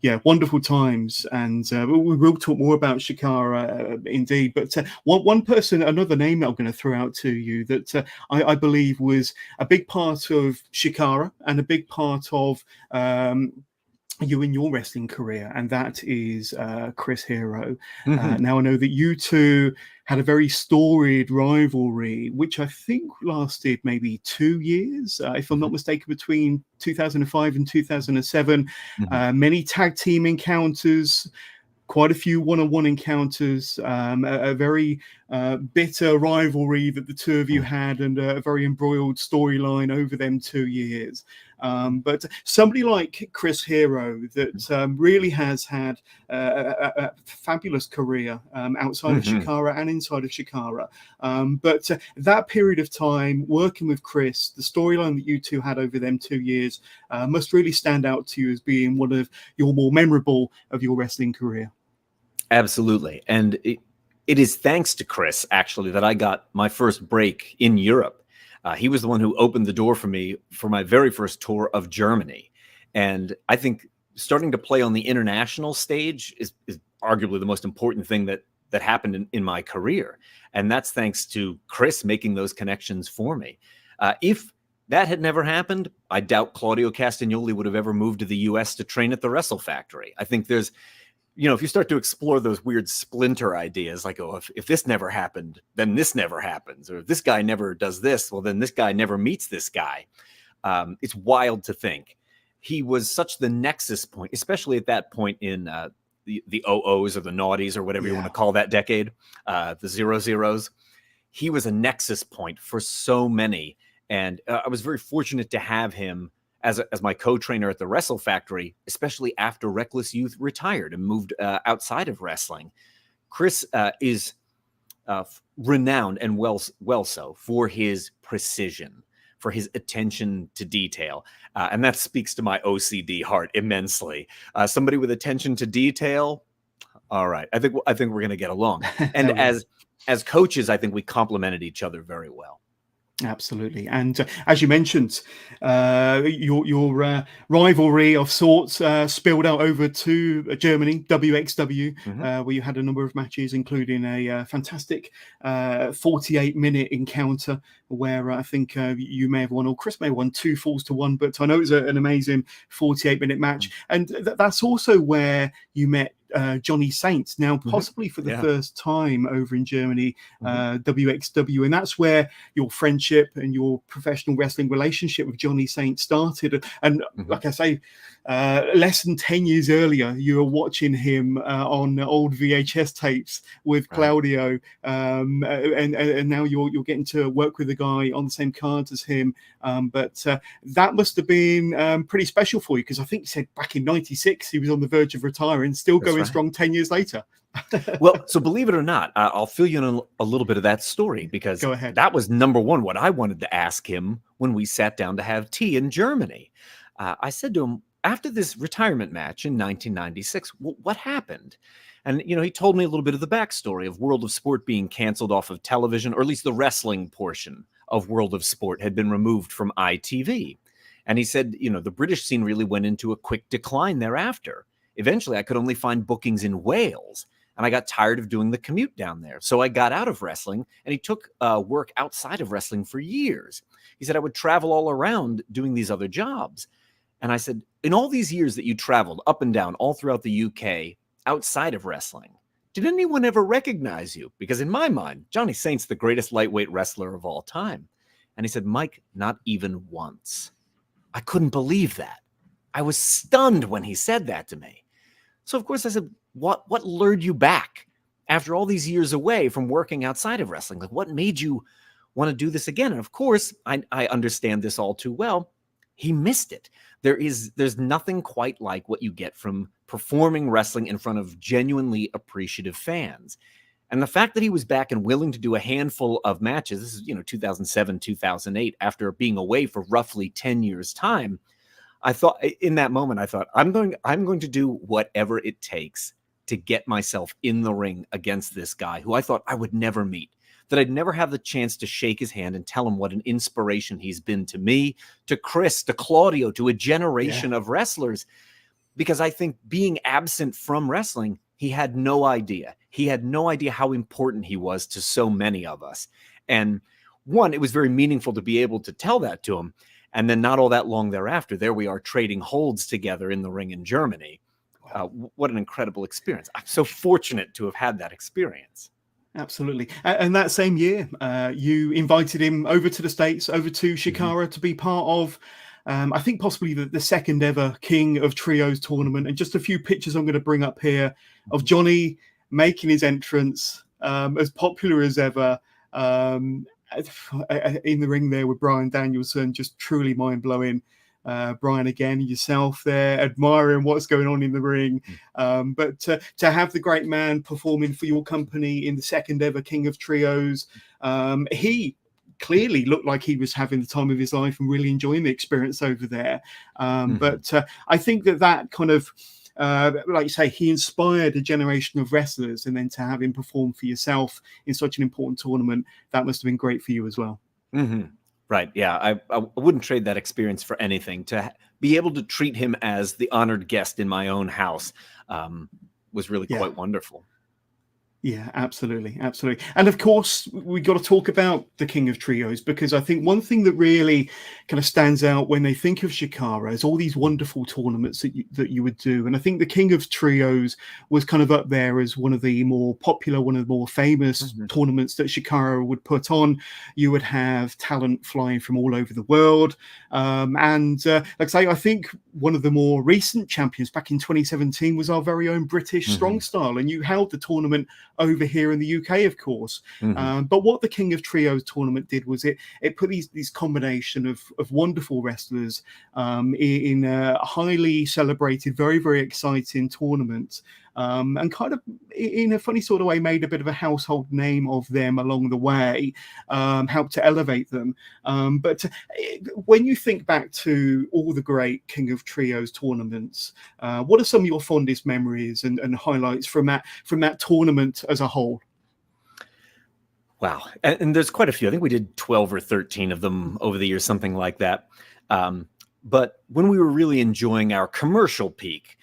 Yeah, wonderful times, and we will talk more about Chikara indeed. But one person, another name that I'm going to throw out to you that I believe was a big part of Chikara and a big part of you in your wrestling career, and that is Chris Hero. Now I know that you two had a very storied rivalry, which I think lasted maybe 2 years, if I'm not mistaken, between 2005 and 2007. Many tag team encounters, quite a few one-on-one encounters, a very bitter rivalry that the two of you had, and a very embroiled storyline over them 2 years. But somebody like Chris Hero that really has had a fabulous career outside of Chikara and inside of Chikara. But that period of time working with Chris, the storyline that you two had over them 2 years must really stand out to you as being one of your more memorable of your wrestling career. Absolutely. And it is thanks to Chris, actually, that I got my first break in Europe. He was the one who opened the door for me for my very first tour of Germany. And I think starting to play on the international stage is arguably the most important thing that happened in my career. And that's thanks to Chris making those connections for me. If that had never happened, I doubt Claudio Castagnoli would have ever moved to the US to train at the Wrestle Factory. I think there's, if you start to explore those weird splinter ideas, like, oh, if this never happened, then this never happens. Or if this guy never does this, well, then this guy never meets this guy. It's wild to think. He was such the nexus point, especially at that point in the 00s or the noughties or whatever you want to call that decade, the 00s. He was a nexus point for so many. And I was very fortunate to have him as my co-trainer at the Wrestle Factory, especially after Reckless Youth retired and moved outside of wrestling. Chris is renowned, and well so, for his precision, for his attention to detail. And that speaks to my OCD heart immensely. Somebody with attention to detail, all right, I think we're going to get along. And as coaches, I think we complemented each other very well. Absolutely. And as you mentioned, your rivalry of sorts spilled out over to Germany, WXW, where you had a number of matches, including a fantastic 48-minute encounter where I think you may have won, or Chris may have won 2 falls to 1, but I know it was an amazing 48-minute match. And that's also where you met Johnny Saint, now possibly for the first time over in Germany, WXW, and that's where your friendship and your professional wrestling relationship with Johnny Saint started. And like I say, less than 10 years earlier, you were watching him on old VHS tapes with Claudio, and now you're getting to work with a guy on the same cards as him. But that must have been pretty special for you, because I think you said back in '96 he was on the verge of retiring, still going strong 10 years later. Well, so believe it or not, I'll fill you in a little bit of that story, because that was number one what I wanted to ask him when we sat down to have tea in Germany. I said to him, after this retirement match in 1996, what happened? And, he told me a little bit of the backstory of World of Sport being canceled off of television, or at least the wrestling portion of World of Sport had been removed from ITV. And he said, the British scene really went into a quick decline thereafter. Eventually, I could only find bookings in Wales. and I got tired of doing the commute down there. So I got out of wrestling, and he took work outside of wrestling for years. He said I would travel all around doing these other jobs. And I said, in all these years that you traveled up and down all throughout the UK outside of wrestling, did anyone ever recognize you? Because in my mind, Johnny Saint's the greatest lightweight wrestler of all time. And he said, Mike, not even once. I couldn't believe that. I was stunned when he said that to me. So, of course, I said, what lured you back after all these years away from working outside of wrestling? Like, what made you want to do this again? And of course, I understand this all too well. He missed it. There's nothing quite like what you get from performing wrestling in front of genuinely appreciative fans. And the fact that he was back and willing to do a handful of matches, this is, 2007, 2008, after being away for roughly 10 years' time, I thought in that moment, I'm going to do whatever it takes to get myself in the ring against this guy who I thought I would never meet, that I'd never have the chance to shake his hand and tell him what an inspiration he's been to me, to Chris, to Claudio, to a generation of wrestlers. Because I think being absent from wrestling, he had no idea. He had no idea how important he was to so many of us. And one, it was very meaningful to be able to tell that to him. And then not all that long thereafter, there we are trading holds together in the ring in Germany. What an incredible experience. I'm so fortunate to have had that experience. Absolutely. And that same year, you invited him over to the States, over to Chikara to be part of, I think possibly the second ever King of Trios tournament. And just a few pictures I'm going to bring up here of Johnny making his entrance, as popular as ever, in the ring there with Bryan Danielson, just truly mind-blowing. Brian, again, yourself there, admiring what's going on in the ring. But to have the great man performing for your company in the second ever King of Trios, he clearly looked like he was having the time of his life and really enjoying the experience over there. But I think that kind of, like you say, he inspired a generation of wrestlers, and then to have him perform for yourself in such an important tournament, that must have been great for you as well. Right. Yeah. I wouldn't trade that experience for anything. To be able to treat him as the honored guest in my own house was really quite wonderful. Yeah, absolutely. Absolutely. And of course, we got to talk about the King of Trios, because I think one thing that really kind of stands out when they think of Chikara is all these wonderful tournaments that you would do. And I think the King of Trios was kind of up there as one of the more popular, one of the more famous tournaments that Chikara would put on. You would have talent flying from all over the world. And like I say, I think one of the more recent champions back in 2017 was our very own British Strong Style. And you held the tournament over here in the UK, of course. But what the King of Trios tournament did was it put these combination of wonderful wrestlers in a highly celebrated, very, very exciting tournament. And kind of in a funny sort of way made a bit of a household name of them along the way, helped to elevate them. But when you think back to all the great King of Trios tournaments, what are some of your fondest memories and highlights from that tournament as a whole? Wow. And there's quite a few. I think we did 12 or 13 of them over the years, something like that. But when we were really enjoying our commercial peak,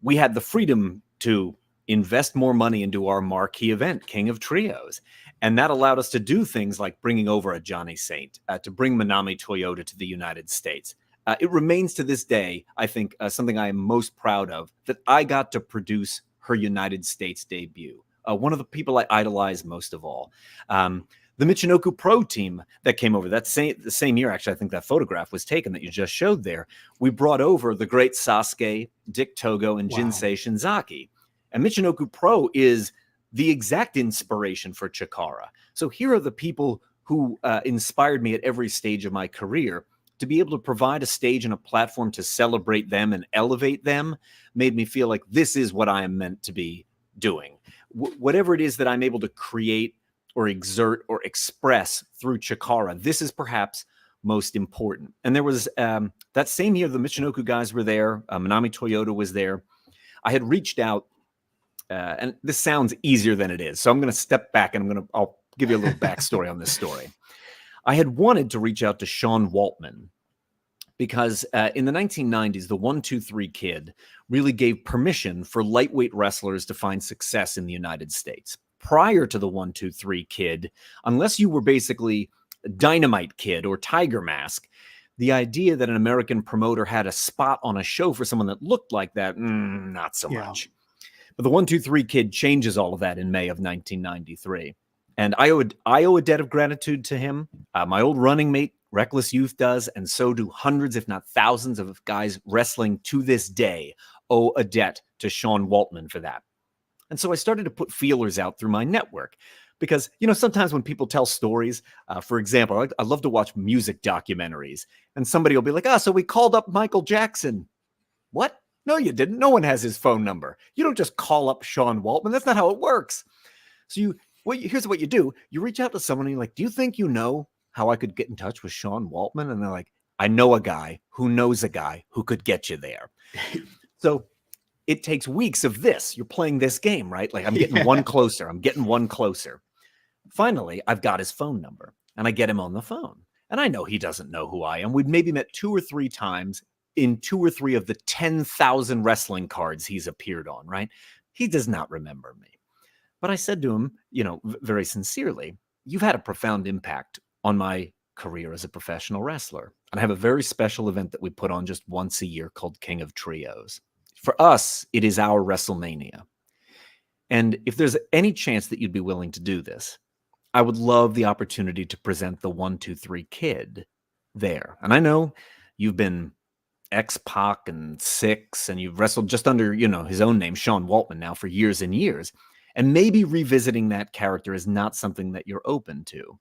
we had the freedom to invest more money into our marquee event, King of Trios. And that allowed us to do things like bringing over a Johnny Saint, to bring Manami Toyota to the United States. It remains to this day, I think, something I am most proud of, that I got to produce her United States debut. One of the people I idolize most of all. The Michinoku Pro team that came over the same year, actually, I think that photograph was taken that you just showed there. We brought over the great Sasuke, Dick Togo, and Jinsei Shinzaki. And Michinoku Pro is the exact inspiration for Chikara. So here are the people who inspired me at every stage of my career. To be able to provide a stage and a platform to celebrate them and elevate them made me feel like this is what I am meant to be doing. Whatever it is that I'm able to create or exert or express through Chikara, this is perhaps most important. And there was that same year, the Michinoku guys were there. Manami Toyota was there. I had reached out, and this sounds easier than it is. So I'm going to step back and I'll give you a little backstory on this story. I had wanted to reach out to Sean Waltman because in the 1990s, the 1-2-3 Kid really gave permission for lightweight wrestlers to find success in the United States. Prior to the 1-2-3 Kid, unless you were basically Dynamite Kid or Tiger Mask, the idea that an American promoter had a spot on a show for someone that looked like that, not so much. But the 1-2-3 Kid changes all of that in May of 1993. And I owe a debt of gratitude to him. My old running mate, Reckless Youth, does, and so do hundreds, if not thousands, of guys wrestling to this day owe a debt to Sean Waltman for that. And so I started to put feelers out through my network. Because, sometimes when people tell stories, for example, I love to watch music documentaries, and somebody will be like, so we called up Michael Jackson. What? No, you didn't. No one has his phone number. You don't just call up Sean Waltman. That's not how it works. So here's what you do. You reach out to someone and you're like, do you think you know how I could get in touch with Sean Waltman? And they're like, I know a guy who knows a guy who could get you there. So it takes weeks of this. You're playing this game, right? Like I'm getting one closer. I'm getting one closer. Finally, I've got his phone number and I get him on the phone. And I know he doesn't know who I am. We've maybe met 2 or 3 times in 2 or 3 of the 10,000 wrestling cards he's appeared on, right? He does not remember me. But I said to him, very sincerely, you've had a profound impact on my career as a professional wrestler. And I have a very special event that we put on just once a year called King of Trios. For us, it is our WrestleMania. And if there's any chance that you'd be willing to do this, I would love the opportunity to present the 1-2-3 Kid there. And I know you've been X-Pac and Six, and you've wrestled just under, his own name, Sean Waltman, now for years and years. And maybe revisiting that character is not something that you're open to.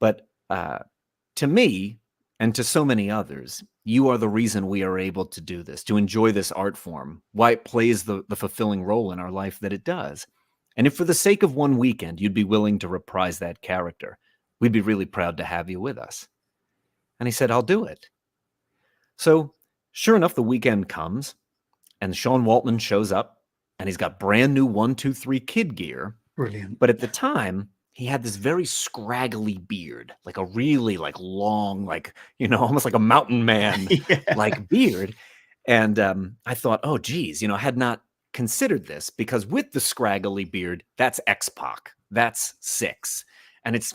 But to me, and to so many others, you are the reason we are able to do this, to enjoy this art form, why it plays the fulfilling role in our life that it does. And if for the sake of one weekend, you'd be willing to reprise that character, we'd be really proud to have you with us. And he said, I'll do it. So sure enough, the weekend comes and Sean Waltman shows up and he's got brand new 1-2-3 Kid gear. Brilliant. But at the time, he had this very scraggly beard, like a really long, almost like a mountain man like beard. And I thought, oh, geez, I had not considered this, because with the scraggly beard, that's X-Pac, that's Six, and it's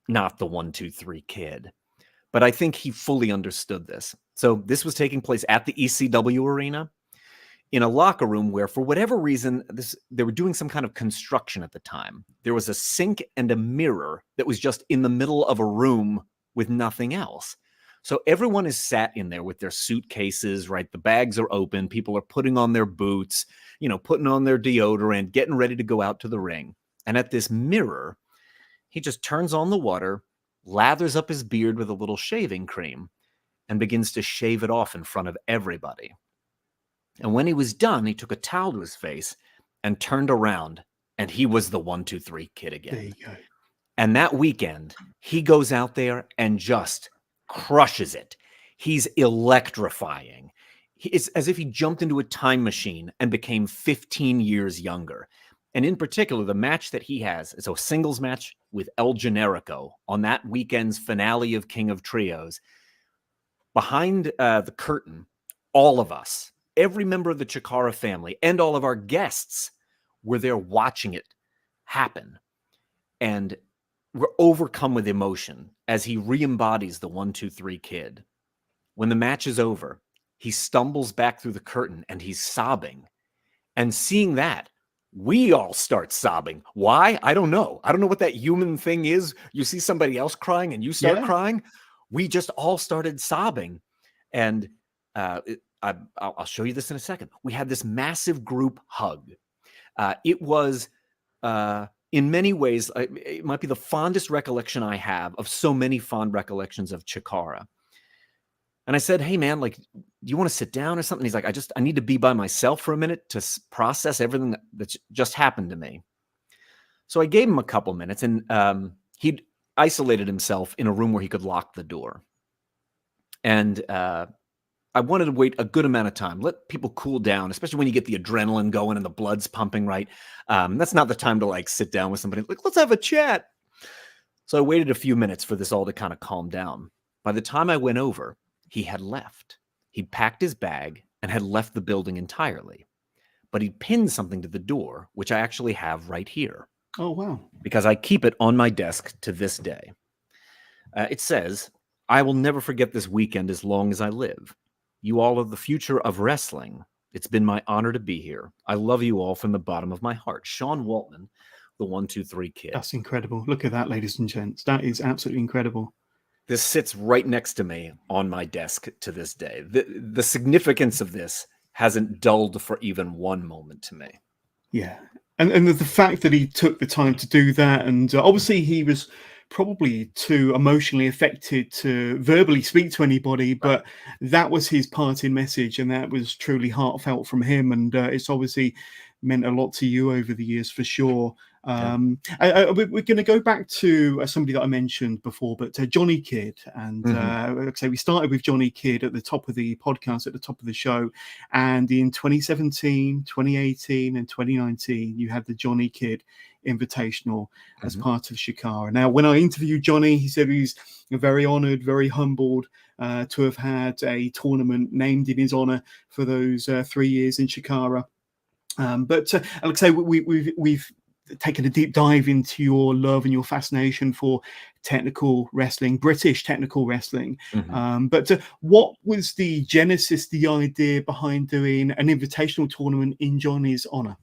not the 1-2-3 Kid. But I think he fully understood this. So this was taking place at the ECW arena in a locker room where, for whatever reason, they were doing some kind of construction at the time. There was a sink and a mirror that was just in the middle of a room with nothing else. So everyone is sat in there with their suitcases, right? The bags are open. People are putting on their boots, putting on their deodorant, getting ready to go out to the ring. And at this mirror, he just turns on the water, lathers up his beard with a little shaving cream, and begins to shave it off in front of everybody. And when he was done, he took a towel to his face and turned around, and he was the 1-2-3 Kid again. There you go. And that weekend, he goes out there and just crushes it. He's electrifying. It's as if he jumped into a time machine and became 15 years younger. And in particular, the match that he has is a singles match with El Generico on that weekend's finale of King of Trios. Behind the curtain, all of us, every member of the Chikara family, and all of our guests were there watching it happen. And we're overcome with emotion as he re-embodies the 1-2-3 Kid. When the match is over, he stumbles back through the curtain and he's sobbing. And seeing that, we all start sobbing. Why? I don't know. I don't know what that human thing is. You see somebody else crying and you start crying. We just all started sobbing. And I'll show you this in a second. We had this massive group hug. It was, in many ways, it might be the fondest recollection I have of so many fond recollections of Chikara. And I said, hey, man, do you want to sit down or something? He's like, I need to be by myself for a minute to process everything that's just happened to me. So I gave him a couple minutes, and he'd isolated himself in a room where he could lock the door. And I wanted to wait a good amount of time, let people cool down, especially when you get the adrenaline going and the blood's pumping, right? That's not the time to sit down with somebody. Let's have a chat. So I waited a few minutes for this all to kind of calm down. By the time I went over, he had left. He'd packed his bag and had left the building entirely. But he'd pinned something to the door, which I actually have right here. Oh, wow. Because I keep it on my desk to this day. It says, "I will never forget this weekend as long as I live. You all are the future of wrestling. It's been my honor to be here. I love you all from the bottom of my heart. Sean Waltman, the 1-2-3 Kid." That's incredible. Look at that, ladies and gents. That is absolutely incredible. This sits right next to me on my desk to this day. The significance of this hasn't dulled for even one moment to me. Yeah. And the fact that he took the time to do that, and obviously he was probably too emotionally affected to verbally speak to anybody, but that was his parting message, and that was truly heartfelt from him, and it's obviously meant a lot to you over the years for sure. We're going to go back to somebody that I mentioned before, but Johnny Kidd. And like I say, we started with Johnny Kidd at the top of the podcast, at the top of the show. And in 2017, 2018, and 2019, you had the Johnny Kidd Invitational as part of Chikara. Now, when I interviewed Johnny, he said he's very honored, very humbled to have had a tournament named in his honor for those 3 years in Chikara. But like I say, we've taken a deep dive into your love and your fascination for technical wrestling, British technical wrestling. But what was the genesis, the idea behind doing an invitational tournament in Johnny's honor?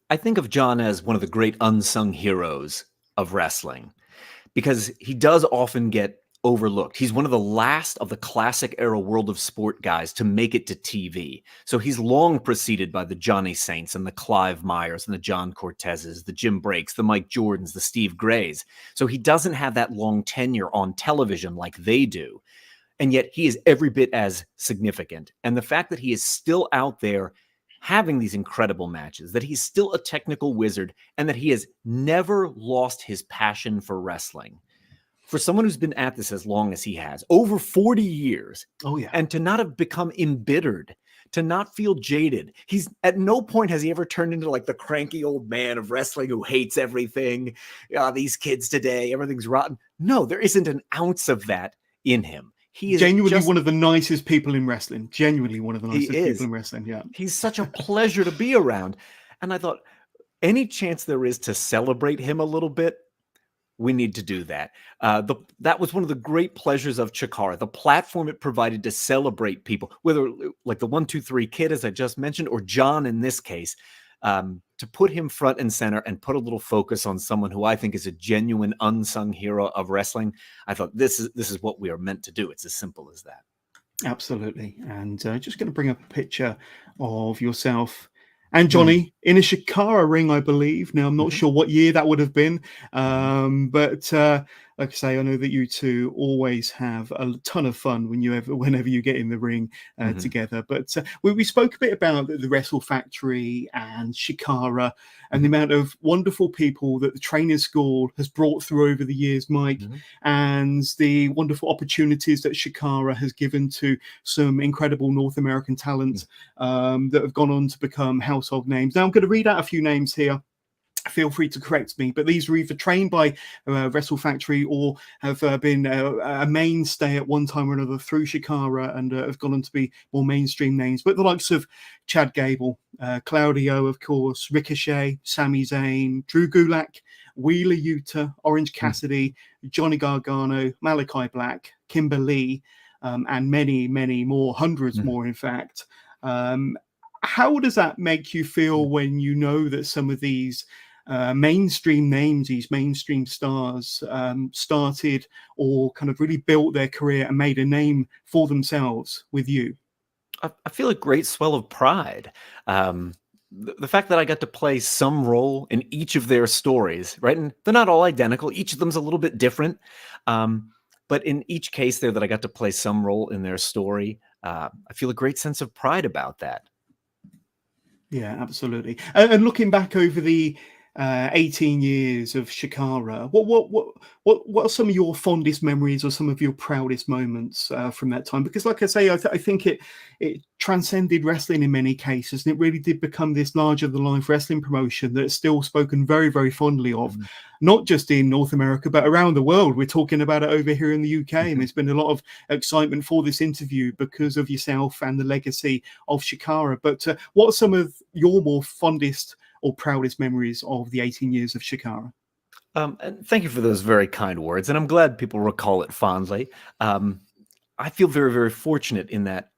I think of John as one of the great unsung heroes of wrestling because he does often get overlooked. He's one of the last of the classic era World of Sport guys to make it to TV. So he's long preceded by the Johnny Saints and the Clive Myers and the John Cortezes, the Jim Breaks, the Mike Jordans, the Steve Grays. So he doesn't have that long tenure on television like they do. And yet he is every bit as significant. And the fact that he is still out there having these incredible matches, that he's still a technical wizard, and that he has never lost his passion for wrestling. For someone who's been at this as long as he has, over 40 years, and to not have become embittered, to not feel jaded. He's at no point has he ever turned into like the cranky old man of wrestling who hates everything. These kids today, everything's rotten. No, there isn't an ounce of that in him. He is genuinely one of the nicest people in wrestling. Genuinely one of the nicest people in wrestling. Yeah. He's such a pleasure to be around. And I thought, any chance there is to celebrate him a little bit, we need to do that. That was one of the great pleasures of Chikara, the platform it provided to celebrate people, whether like the 1-2-3 Kid, as I just mentioned, or John in this case, to put him front and center and put a little focus on someone who I think is a genuine unsung hero of wrestling. I thought this is what we are meant to do. It's as simple as that. Absolutely. And just going to bring up a picture of yourself and Johnny in a Chikara ring, I believe. Now, I'm not sure what year that would have been. But like I say, I know that you two always have a ton of fun whenever you get in the ring together. But we spoke a bit about the Wrestle Factory and Chikara and the amount of wonderful people that the Trainers School has brought through over the years, Mike, and the wonderful opportunities that Chikara has given to some incredible North American talent that have gone on to become household names. Now, I'm going to read out a few names here. Feel free to correct me, but these were either trained by Wrestle Factory or have been a mainstay at one time or another through Chikara and have gone on to be more mainstream names. But the likes of Chad Gable, Claudio, of course, Ricochet, Sami Zayn, Drew Gulak, Wheeler Yuta, Orange Cassidy, Johnny Gargano, Malachi Black, Kimber Lee, and many, many more, hundreds more, in fact. How does that make you feel when you know that some of these mainstream names, these mainstream stars started or kind of really built their career and made a name for themselves with you? I feel a great swell of pride. The fact that I got to play some role in each of their stories, right? And they're not all identical. Each of them's a little bit different. But in each case there that I got to play some role in their story, I feel a great sense of pride about that. Yeah, absolutely. And looking back over the 18 years of Chikara. What are some of your fondest memories or some of your proudest moments from that time? Because, like I say, I think it transcended wrestling in many cases, and it really did become this larger than life wrestling promotion that's still spoken very, very fondly of, not just in North America but around the world. We're talking about it over here in the UK, and there's been a lot of excitement for this interview because of yourself and the legacy of Chikara. But what are some of your more fondest or proudest memories of the 18 years of Chikara? And thank you for those very kind words, and I'm glad people recall it fondly. I feel very, very fortunate in that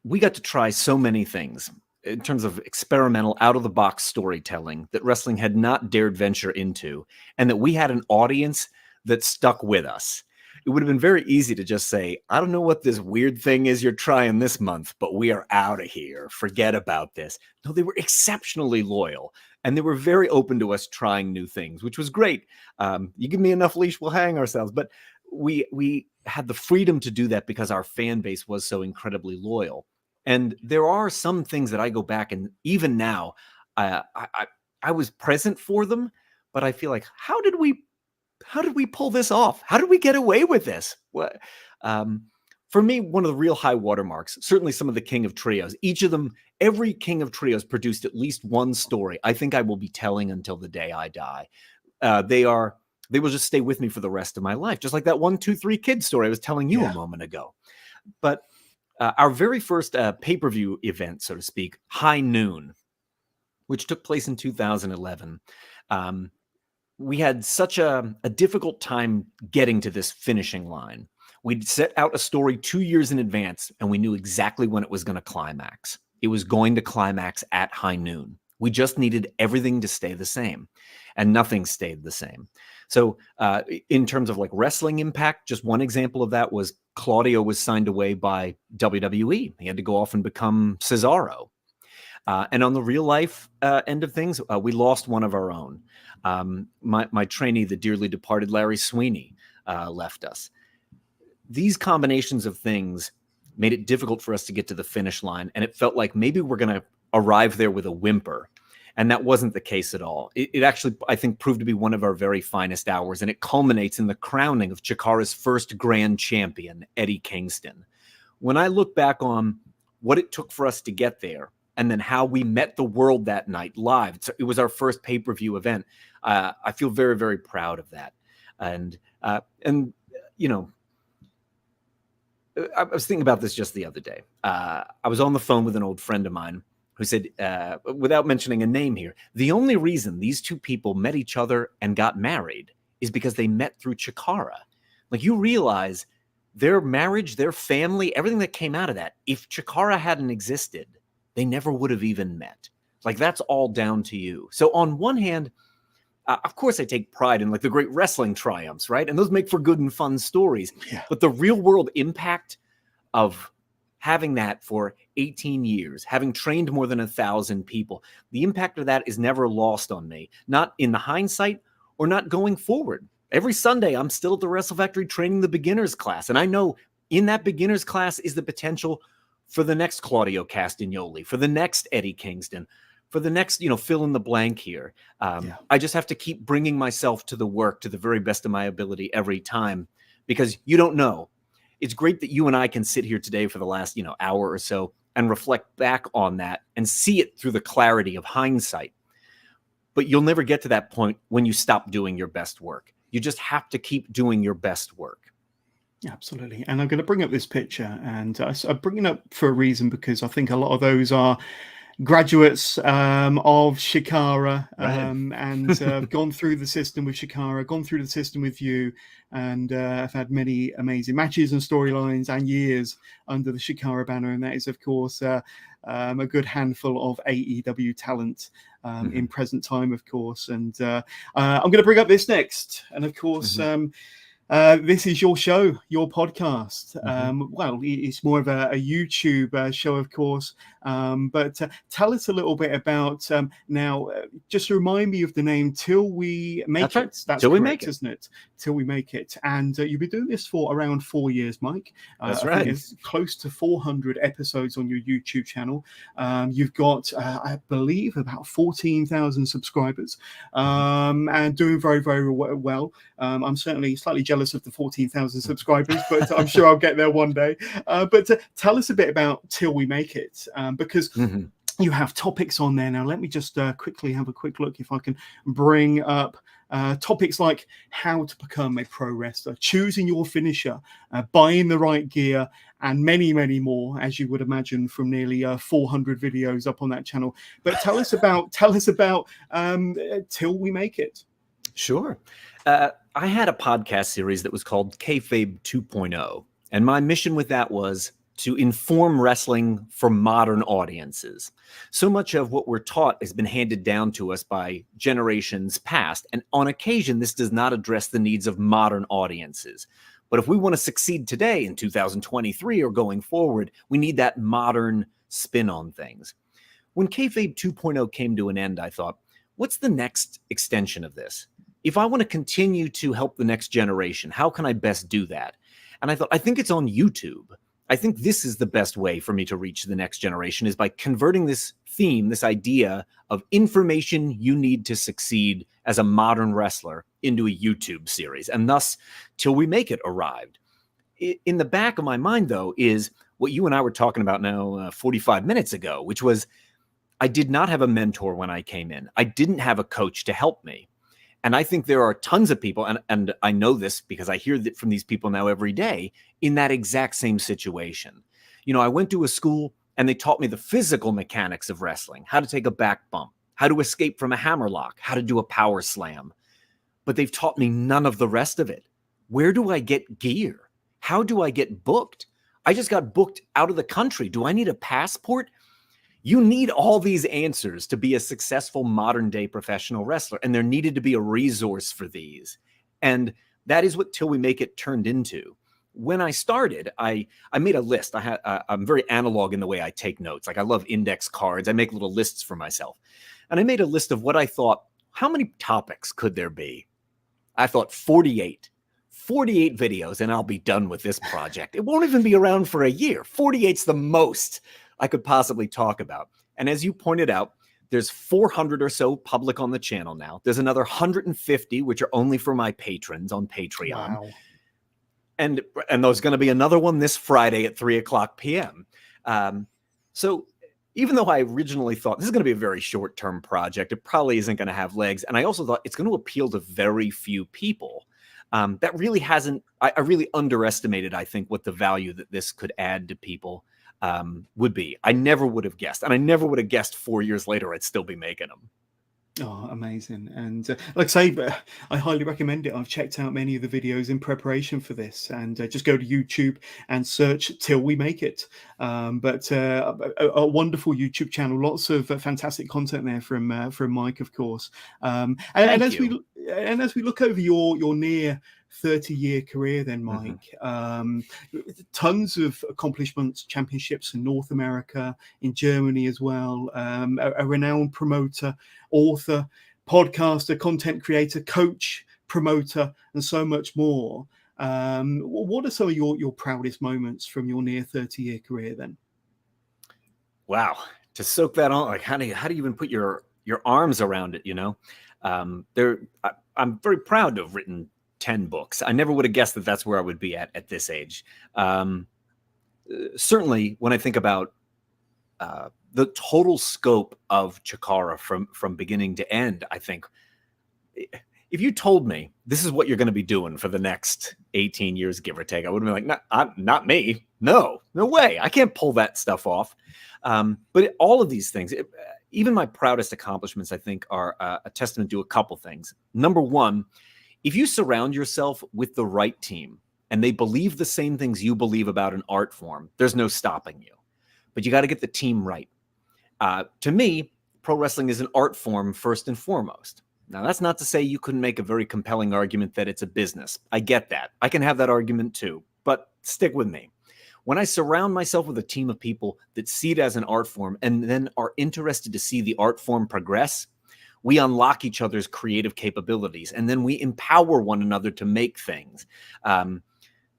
we got to try so many things in terms of experimental, out-of-the-box storytelling that wrestling had not dared venture into, and that we had an audience that stuck with us. It would have been very easy to just say, I don't know what this weird thing is you're trying this month, but we are out of here. Forget about this. No, they were exceptionally loyal, and they were very open to us trying new things, which was great. You give me enough leash, we'll hang ourselves. But we had the freedom to do that because our fan base was so incredibly loyal. And there are some things that I go back and even now, I was present for them, but I feel like, how did we pull this off? How did we get away with this? What, for me, one of the real high watermarks, certainly some of the King of Trios, each of them, every King of Trios produced at least one story I think I will be telling until the day I die. They will just stay with me for the rest of my life. Just like that 1, 2, 3 kid story I was telling you a moment ago. But our very first pay-per-view event, so to speak, High Noon, which took place in 2011, we had such a difficult time getting to this finishing line. We'd set out a story 2 years in advance, and we knew exactly when it was going to climax. It was going to climax at High Noon. We just needed everything to stay the same, and nothing stayed the same. So in terms of like wrestling impact, just one example of that was Claudio was signed away by WWE. He had to go off and become Cesaro. And on the real life end of things, we lost one of our own. My trainee, the dearly departed Larry Sweeney, left us. These combinations of things made it difficult for us to get to the finish line, and it felt like maybe we're going to arrive there with a whimper. And that wasn't the case at all. It actually, I think, proved to be one of our very finest hours, and it culminates in the crowning of Chikara's first grand champion, Eddie Kingston. When I look back on what it took for us to get there, and then how we met the world that night live, it was our first pay-per-view event. I feel very, very proud of that. And you know, I was thinking about this just the other day. I was on the phone with an old friend of mine who said, without mentioning a name here, the only reason these two people met each other and got married is because they met through Chikara. Like, you realize their marriage, their family, everything that came out of that, if Chikara hadn't existed, they never would have even met. Like, that's all down to you. So on one hand, of course I take pride in like the great wrestling triumphs, right? And those make for good and fun stories. Yeah. But the real world impact of having that for 18 years, having trained more than 1,000 people, the impact of that is never lost on me. Not in the hindsight or not going forward. Every Sunday, I'm still at the Wrestle Factory training the beginners class. And I know in that beginners class is the potential for the next Claudio Castagnoli, for the next Eddie Kingston, for the next, fill in the blank here. I just have to keep bringing myself to the work to the very best of my ability every time, because you don't know. It's great that you and I can sit here today for the last, hour or so and reflect back on that and see it through the clarity of hindsight. But you'll never get to that point when you stop doing your best work. You just have to keep doing your best work. Absolutely. And I'm going to bring up this picture, and I'm bringing it up for a reason, because I think a lot of those are graduates of Chikara, and have gone through the system with Chikara, gone through the system with you, and I've had many amazing matches and storylines and years under the Chikara banner. And that is, of course, a good handful of AEW talent in present time, of course. And I'm going to bring up this next. And of course, This is your show, your podcast. Well, it's more of a YouTube show, of course. But tell us a little bit about now. Just remind me of the name Till We Make That's It. right. That's Till correct, We Make It. isn't it? Till We Make It. And you've been doing this for around 4 years, Mike. That's I right. think it's close to 400 episodes on your YouTube channel. You've got, I believe, about 14,000 subscribers, and doing very, very well. I'm certainly slightly jealous of the 14,000 subscribers, but I'm sure I'll get there one day. But tell us a bit about Till We Make It, because you have topics on there. Now, let me just quickly have a quick look if I can bring up topics like how to become a pro wrestler, choosing your finisher, buying the right gear, and many, many more, as you would imagine, from nearly 400 videos up on that channel. But tell us about Till We Make It. Sure. I had a podcast series that was called Kayfabe 2.0, and my mission with that was to inform wrestling for modern audiences. So much of what we're taught has been handed down to us by generations past, and on occasion, this does not address the needs of modern audiences. But if we want to succeed today in 2023 or going forward, we need that modern spin on things. When Kayfabe 2.0 came to an end, I thought, what's the next extension of this? If I want to continue to help the next generation, how can I best do that? And I thought, I think it's on YouTube. I think this is the best way for me to reach the next generation, is by converting this theme, this idea of information you need to succeed as a modern wrestler into a YouTube series. And thus, Till We Make It arrived. In the back of my mind, though, is what you and I were talking about now 45 minutes ago, which was I did not have a mentor when I came in. I didn't have a coach to help me. And I think there are tons of people, and I know this because I hear that from these people now every day, in that exact same situation. You know, I went to a school and they taught me the physical mechanics of wrestling, how to take a back bump, how to escape from a hammerlock, how to do a power slam. But they've taught me none of the rest of it. Where do I get gear? How do I get booked? I just got booked out of the country. Do I need a passport? You need all these answers to be a successful modern day professional wrestler, and there needed to be a resource for these. And that is what Till We Make It turned into. When I started, I made a list. I'm very analog in the way I take notes. Like, I love index cards. I make little lists for myself. And I made a list of what I thought, how many topics could there be? I thought 48 videos, and I'll be done with this project. It won't even be around for a year. 48's the most I could possibly talk about. And as you pointed out, there's 400 or so public on the channel now. There's another 150, which are only for my patrons on Patreon. Wow. And there's going to be another one this Friday at 3:00 p.m. So even though I originally thought this is going to be a very short-term project, it probably isn't going to have legs. And I also thought it's going to appeal to very few people. That really hasn't, I really underestimated, I think, what the value that this could add to people would be. I never would have guessed. And I never would have guessed 4 years later I'd still be making them. Oh, amazing. And like I say, I highly recommend it. I've checked out many of the videos in preparation for this, and just go to YouTube and search Till We Make It. But a wonderful YouTube channel, lots of fantastic content there from Mike, of course. And as we look over your near 30-year career then, Mike, tons of accomplishments, championships in North America, in Germany as well, a renowned promoter, author, podcaster, content creator, coach, promoter, and so much more. What are some of your proudest moments from your near 30-year career then? Wow, to soak that on, like how do you even put your arms around it, you know? I'm very proud to have written 10 books. I never would have guessed that that's where I would be at this age. Certainly when I think about the total scope of Chikara from beginning to end, I think if you told me this is what you're going to be doing for the next 18 years, give or take, I would have been like, not me. No way. I can't pull that stuff off. But all of these things, even my proudest accomplishments, I think, are a testament to a couple things. Number one, if you surround yourself with the right team and they believe the same things you believe about an art form, there's no stopping you. But you got to get the team right. To me, pro wrestling is an art form first and foremost. Now, that's not to say you couldn't make a very compelling argument that it's a business. I get that. I can have that argument too, but stick with me. When I surround myself with a team of people that see it as an art form and then are interested to see the art form progress, we unlock each other's creative capabilities, and then we empower one another to make things.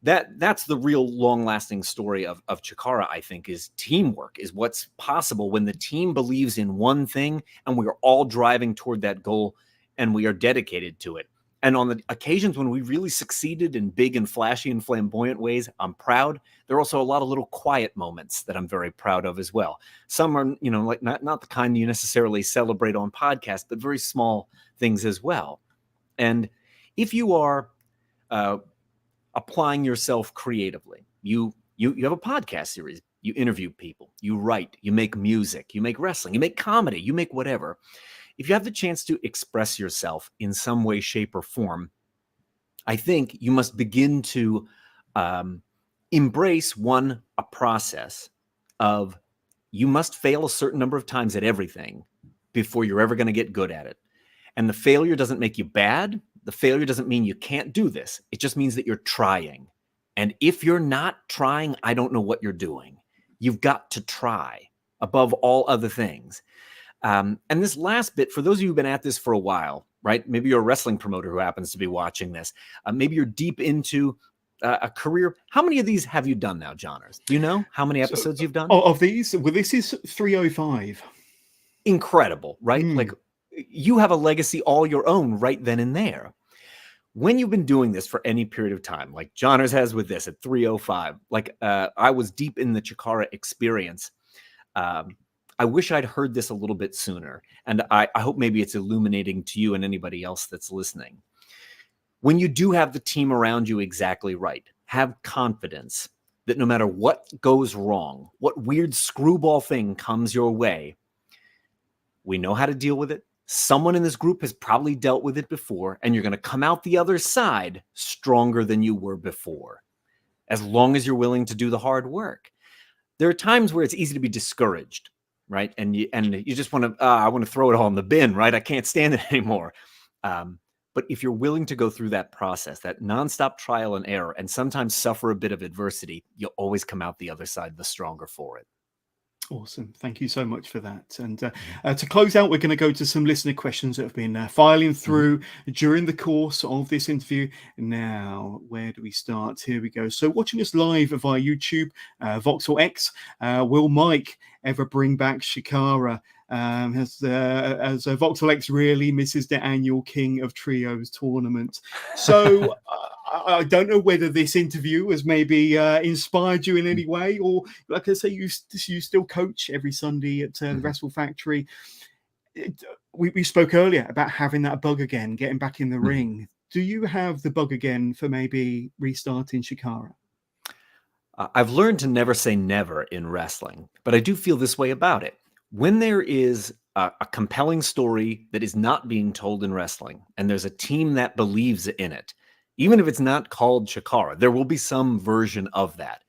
That's the real long-lasting story of Chikara, I think, is teamwork, is what's possible when the team believes in one thing and we are all driving toward that goal and we are dedicated to it. And on the occasions when we really succeeded in big and flashy and flamboyant ways, I'm proud. There are also a lot of little quiet moments that I'm very proud of as well. Some are, like not the kind you necessarily celebrate on podcasts, but very small things as well. And if you are applying yourself creatively, you have a podcast series, you interview people, you write, you make music, you make wrestling, you make comedy, you make whatever. If you have the chance to express yourself in some way, shape, or form, I think you must begin to embrace a process of you must fail a certain number of times at everything before you're ever going to get good at it. And the failure doesn't make you bad. The failure doesn't mean you can't do this. It just means that you're trying. And if you're not trying, I don't know what you're doing. You've got to try above all other things. And this last bit, for those of you who've been at this for a while, right? Maybe you're a wrestling promoter who happens to be watching this. Maybe you're deep into a career. How many of these have you done now, Johners? Do you know how many episodes you've done? Of these? Well, this is 305. Incredible, right? Like you have a legacy all your own right then and there. When you've been doing this for any period of time, like Johners has with this at 305, like I was deep in the Chikara experience. I wish I'd heard this a little bit sooner. And I hope maybe it's illuminating to you and anybody else that's listening. When you do have the team around you exactly right, have confidence that no matter what goes wrong, what weird screwball thing comes your way, we know how to deal with it. Someone in this group has probably dealt with it before, and you're going to come out the other side stronger than you were before, as long as you're willing to do the hard work. There are times where it's easy to be discouraged, right? And you just want to, I want to throw it all in the bin, right? I can't stand it anymore. But if you're willing to go through that process, that nonstop trial and error, and sometimes suffer a bit of adversity, you'll always come out the other side the stronger for it. Awesome. Thank you so much for that. And to close out, we're going to go to some listener questions that have been filing through during the course of this interview. Now, where do we start? Here we go. So watching us live via YouTube, Voxel X, will Mike ever bring back Chikara? As Voxel X really misses the annual King of Trios tournament. So I don't know whether this interview has maybe inspired you in any way, or like I say, you still coach every Sunday at the Wrestle Factory. We spoke earlier about having that bug again, getting back in the ring. Do you have the bug again for maybe restarting Chikara? I've learned to never say never in wrestling, but I do feel this way about it. When there is a compelling story that is not being told in wrestling, and there's a team that believes in it, even if it's not called Chikara, there will be some version of that.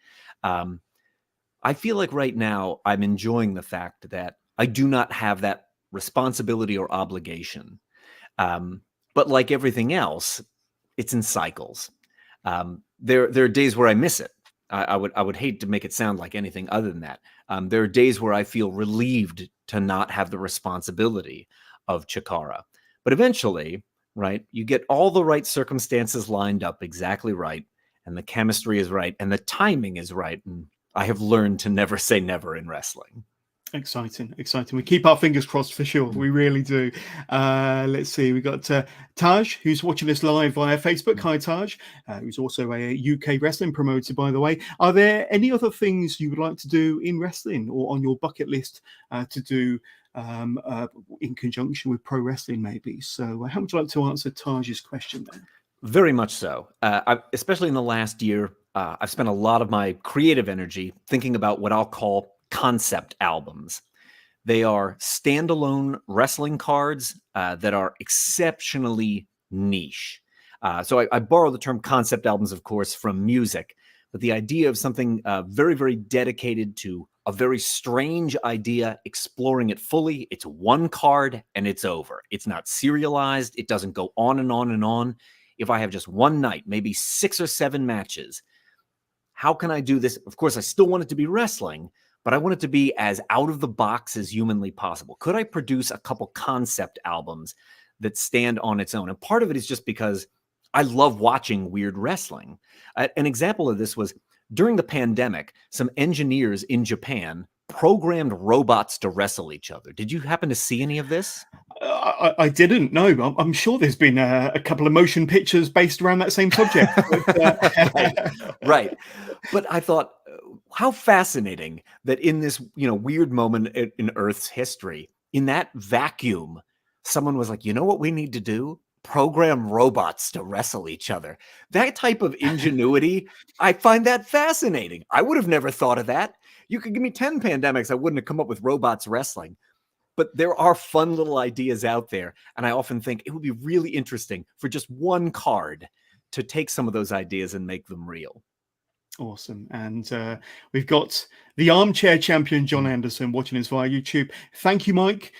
I feel like right now I'm enjoying the fact that I do not have that responsibility or obligation. But like everything else, it's in cycles. There are days where I miss it. I would hate to make it sound like anything other than that. There are days where I feel relieved to not have the responsibility of Chikara. But eventually, right, you get all the right circumstances lined up exactly right, and the chemistry is right, and the timing is right. And I have learned to never say never in wrestling. Exciting. We keep our fingers crossed for sure. We really do. Let's see. We got Taj, who's watching us live via Facebook. Hi, Taj, who's also a UK wrestling promoter, by the way. Are there any other things you would like to do in wrestling or on your bucket list to do in conjunction with pro wrestling, maybe? So how would you like to answer Taj's question then? Very much so. Especially in the last year, I've spent a lot of my creative energy thinking about what I'll call concept albums. They are standalone wrestling cards that are exceptionally niche. So I borrow the term concept albums, of course, from music, but the idea of something very, very dedicated to a very strange idea, exploring it fully. It's one card and it's over. It's not serialized. It doesn't go on and on and on. If I have just one night, maybe 6 or 7 matches, how can I do this? Of course, I still want it to be wrestling, but I want it to be as out of the box as humanly possible. Could I produce a couple concept albums that stand on its own? And part of it is just because I love watching weird wrestling. An example of this was during the pandemic, some engineers in Japan programmed robots to wrestle each other. Did you happen to see any of this? I didn't know. I'm sure there's been a couple of motion pictures based around that same subject. Right. But I thought, how fascinating that in this, weird moment in Earth's history, in that vacuum, someone was like, you know what we need to do? Program robots to wrestle each other. That type of ingenuity, I find that fascinating. I would have never thought of that. You could give me 10 pandemics, I wouldn't have come up with robots wrestling. But there are fun little ideas out there. And I often think it would be really interesting for just one card to take some of those ideas and make them real. Awesome. And we've got the armchair champion, John Anderson, watching us via YouTube. Thank you, Mike.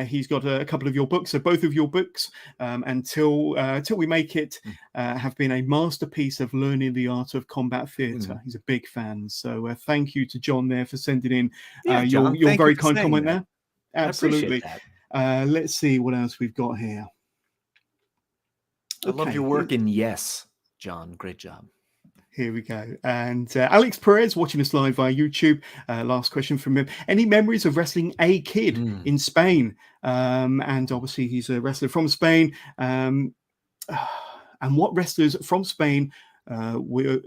He's got a couple of your books, so both of your books, until we make it, have been a masterpiece of learning the art of combat theatre. He's a big fan. So thank you to John there for sending in your very kind comment there. Absolutely. Let's see what else we've got here. I love your work in Yes, John. Great job. Here we go. And Alex Perez watching us live via YouTube. Last question from him. Any memories of wrestling a kid in Spain? And obviously he's a wrestler from Spain. And what wrestlers from Spain were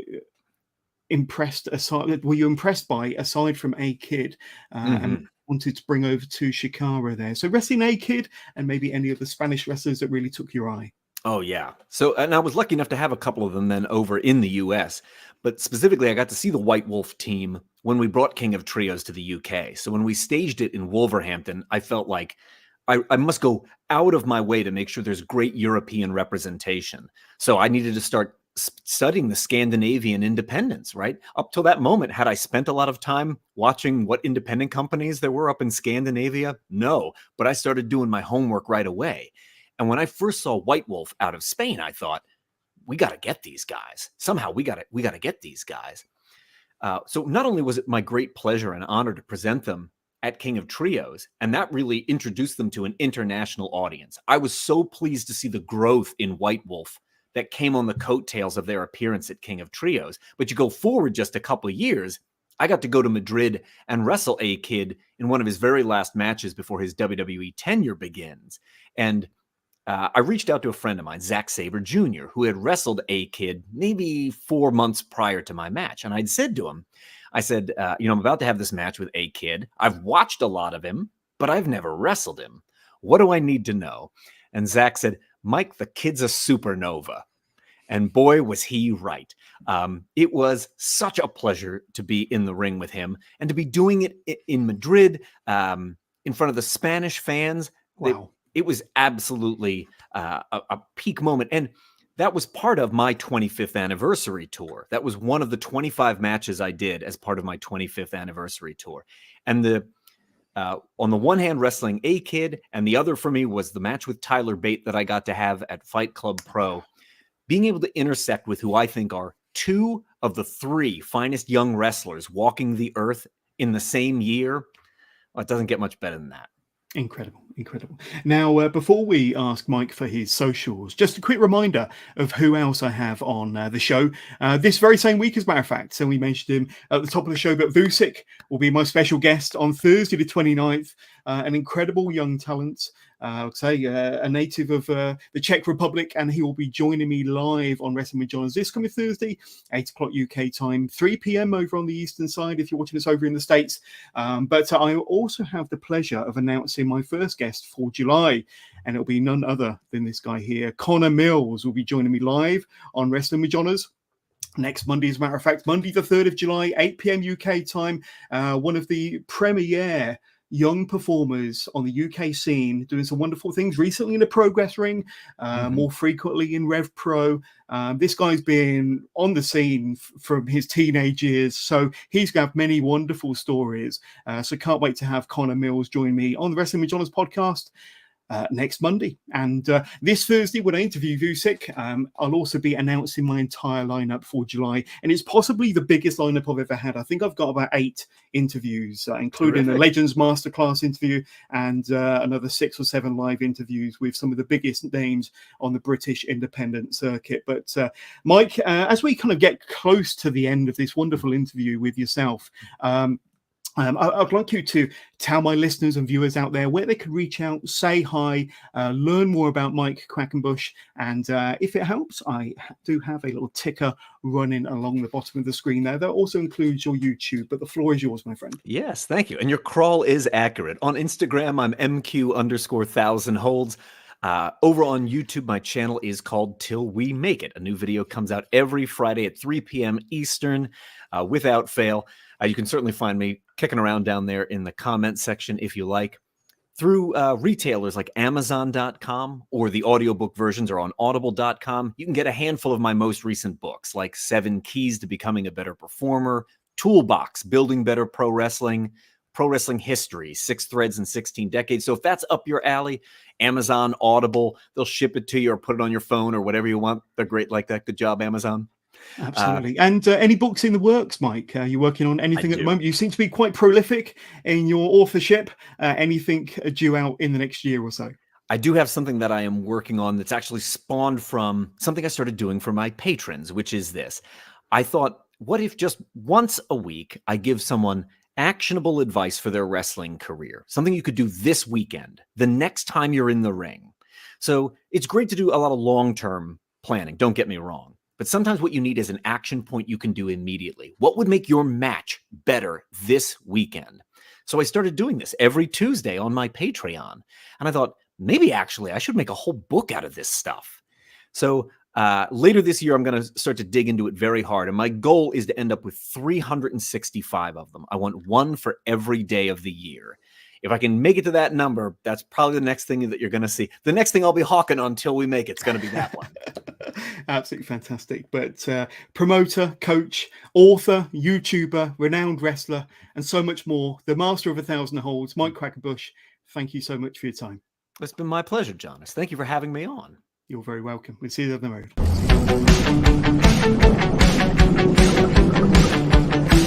impressed were you impressed by aside from a kid and wanted to bring over to Chikara there? So wrestling a kid and maybe any of the Spanish wrestlers that really took your eye. Oh, yeah. So, and I was lucky enough to have a couple of them then over in the US, but specifically I got to see the White Wolf team when we brought King of Trios to the UK. So when we staged it in Wolverhampton, I felt like I must go out of my way to make sure there's great European representation. So I needed to start studying the Scandinavian independents, right? Up till that moment, had I spent a lot of time watching what independent companies there were up in Scandinavia? No, but I started doing my homework right away. And when I first saw White Wolf out of Spain, I thought, we got to get these guys. Somehow we got to get these guys. So not only was it my great pleasure and honor to present them at King of Trios, and that really introduced them to an international audience. I was so pleased to see the growth in White Wolf that came on the coattails of their appearance at King of Trios. But you go forward just a couple of years, I got to go to Madrid and wrestle A-Kid in one of his very last matches before his WWE tenure begins. And I reached out to a friend of mine, Zack Sabre Jr., who had wrestled A-Kid maybe 4 months prior to my match. And I'd said to him, I said, I'm about to have this match with A-Kid. I've watched a lot of him, but I've never wrestled him. What do I need to know? And Zack said, Mike, the kid's a supernova. And boy, was he right. It was such a pleasure to be in the ring with him and to be doing it in Madrid in front of the Spanish fans. Wow. It was absolutely a peak moment. And that was part of my 25th anniversary tour. That was one of the 25 matches I did as part of my 25th anniversary tour. And on the one hand, wrestling A-Kid, and the other for me was the match with Tyler Bate that I got to have at Fight Club Pro. Being able to intersect with who I think are 2 of the 3 finest young wrestlers walking the earth in the same year, well, it doesn't get much better than that. Incredible. Now, before we ask Mike for his socials, just a quick reminder of who else I have on the show this very same week, as a matter of fact. So we mentioned him at the top of the show, but Vusic will be my special guest on Thursday the 29th. An incredible young talent, a native of the Czech Republic, and he will be joining me live on Wrestling with John this coming Thursday, 8 o'clock UK time, 3 p.m. over on the eastern side if you're watching us over in the States. But I also have the pleasure of announcing my first guest for July, and it'll be none other than this guy here. Connor Mills will be joining me live on Wrestling with Johners next Monday, as a matter of fact, Monday the 3rd of July, 8 p.m. UK time, one of the premiere young performers on the UK scene doing some wonderful things recently in the Progress Ring, more frequently in Rev Pro. This guy's been on the scene from his teenage years, so he's got many wonderful stories. So can't wait to have Connor Mills join me on the Wrestling with Johners podcast next Monday. And this Thursday, when I interview Vusic, I'll also be announcing my entire lineup for July. And it's possibly the biggest lineup I've ever had. I think I've got about 8 interviews, including a Legends Masterclass interview and another 6 or 7 live interviews with some of the biggest names on the British independent circuit. But Mike, as we kind of get close to the end of this wonderful interview with yourself, I'd like you to tell my listeners and viewers out there where they can reach out, say hi, learn more about Mike Quackenbush. And if it helps, I do have a little ticker running along the bottom of the screen there. That also includes your YouTube, but the floor is yours, my friend. Yes, thank you. And your crawl is accurate. On Instagram, I'm MQ_1000 holds. Over on YouTube, my channel is called Till We Make It. A new video comes out every Friday at 3 p.m. Eastern without fail. You can certainly find me kicking around down there in the comment section if you like. Through retailers like Amazon.com, or the audiobook versions are on Audible.com. You can get a handful of my most recent books, like 7 Keys to Becoming a Better Performer, Toolbox, Building Better Pro Wrestling History, 6 Threads in 16 Decades. So if that's up your alley, Amazon, Audible, they'll ship it to you or put it on your phone or whatever you want. They're great like that. Good job, Amazon. Absolutely. And any books in the works, Mike? You're working on anything at the moment? You seem to be quite prolific in your authorship. Anything due out in the next year or so? I do have something that I am working on that's actually spawned from something I started doing for my patrons, which is this. I thought, what if just once a week I give someone actionable advice for their wrestling career, something you could do this weekend, the next time you're in the ring. So it's great to do a lot of long-term planning, don't get me wrong. But sometimes what you need is an action point you can do immediately. What would make your match better this weekend? So I started doing this every Tuesday on my Patreon. And I thought, maybe actually I should make a whole book out of this stuff. So later this year, I'm going to start to dig into it very hard. And my goal is to end up with 365 of them. I want one for every day of the year. If I can make it to that number, that's probably the next thing that you're going to see. The next thing I'll be hawking until we make it's going to be that one. Absolutely fantastic. But promoter, coach, author, YouTuber, renowned wrestler, and so much more. The master of 1,000 holds, Mike Quackenbush. Thank you so much for your time. It's been my pleasure, Jonas. Thank you for having me on. You're very welcome. We'll see you on the road.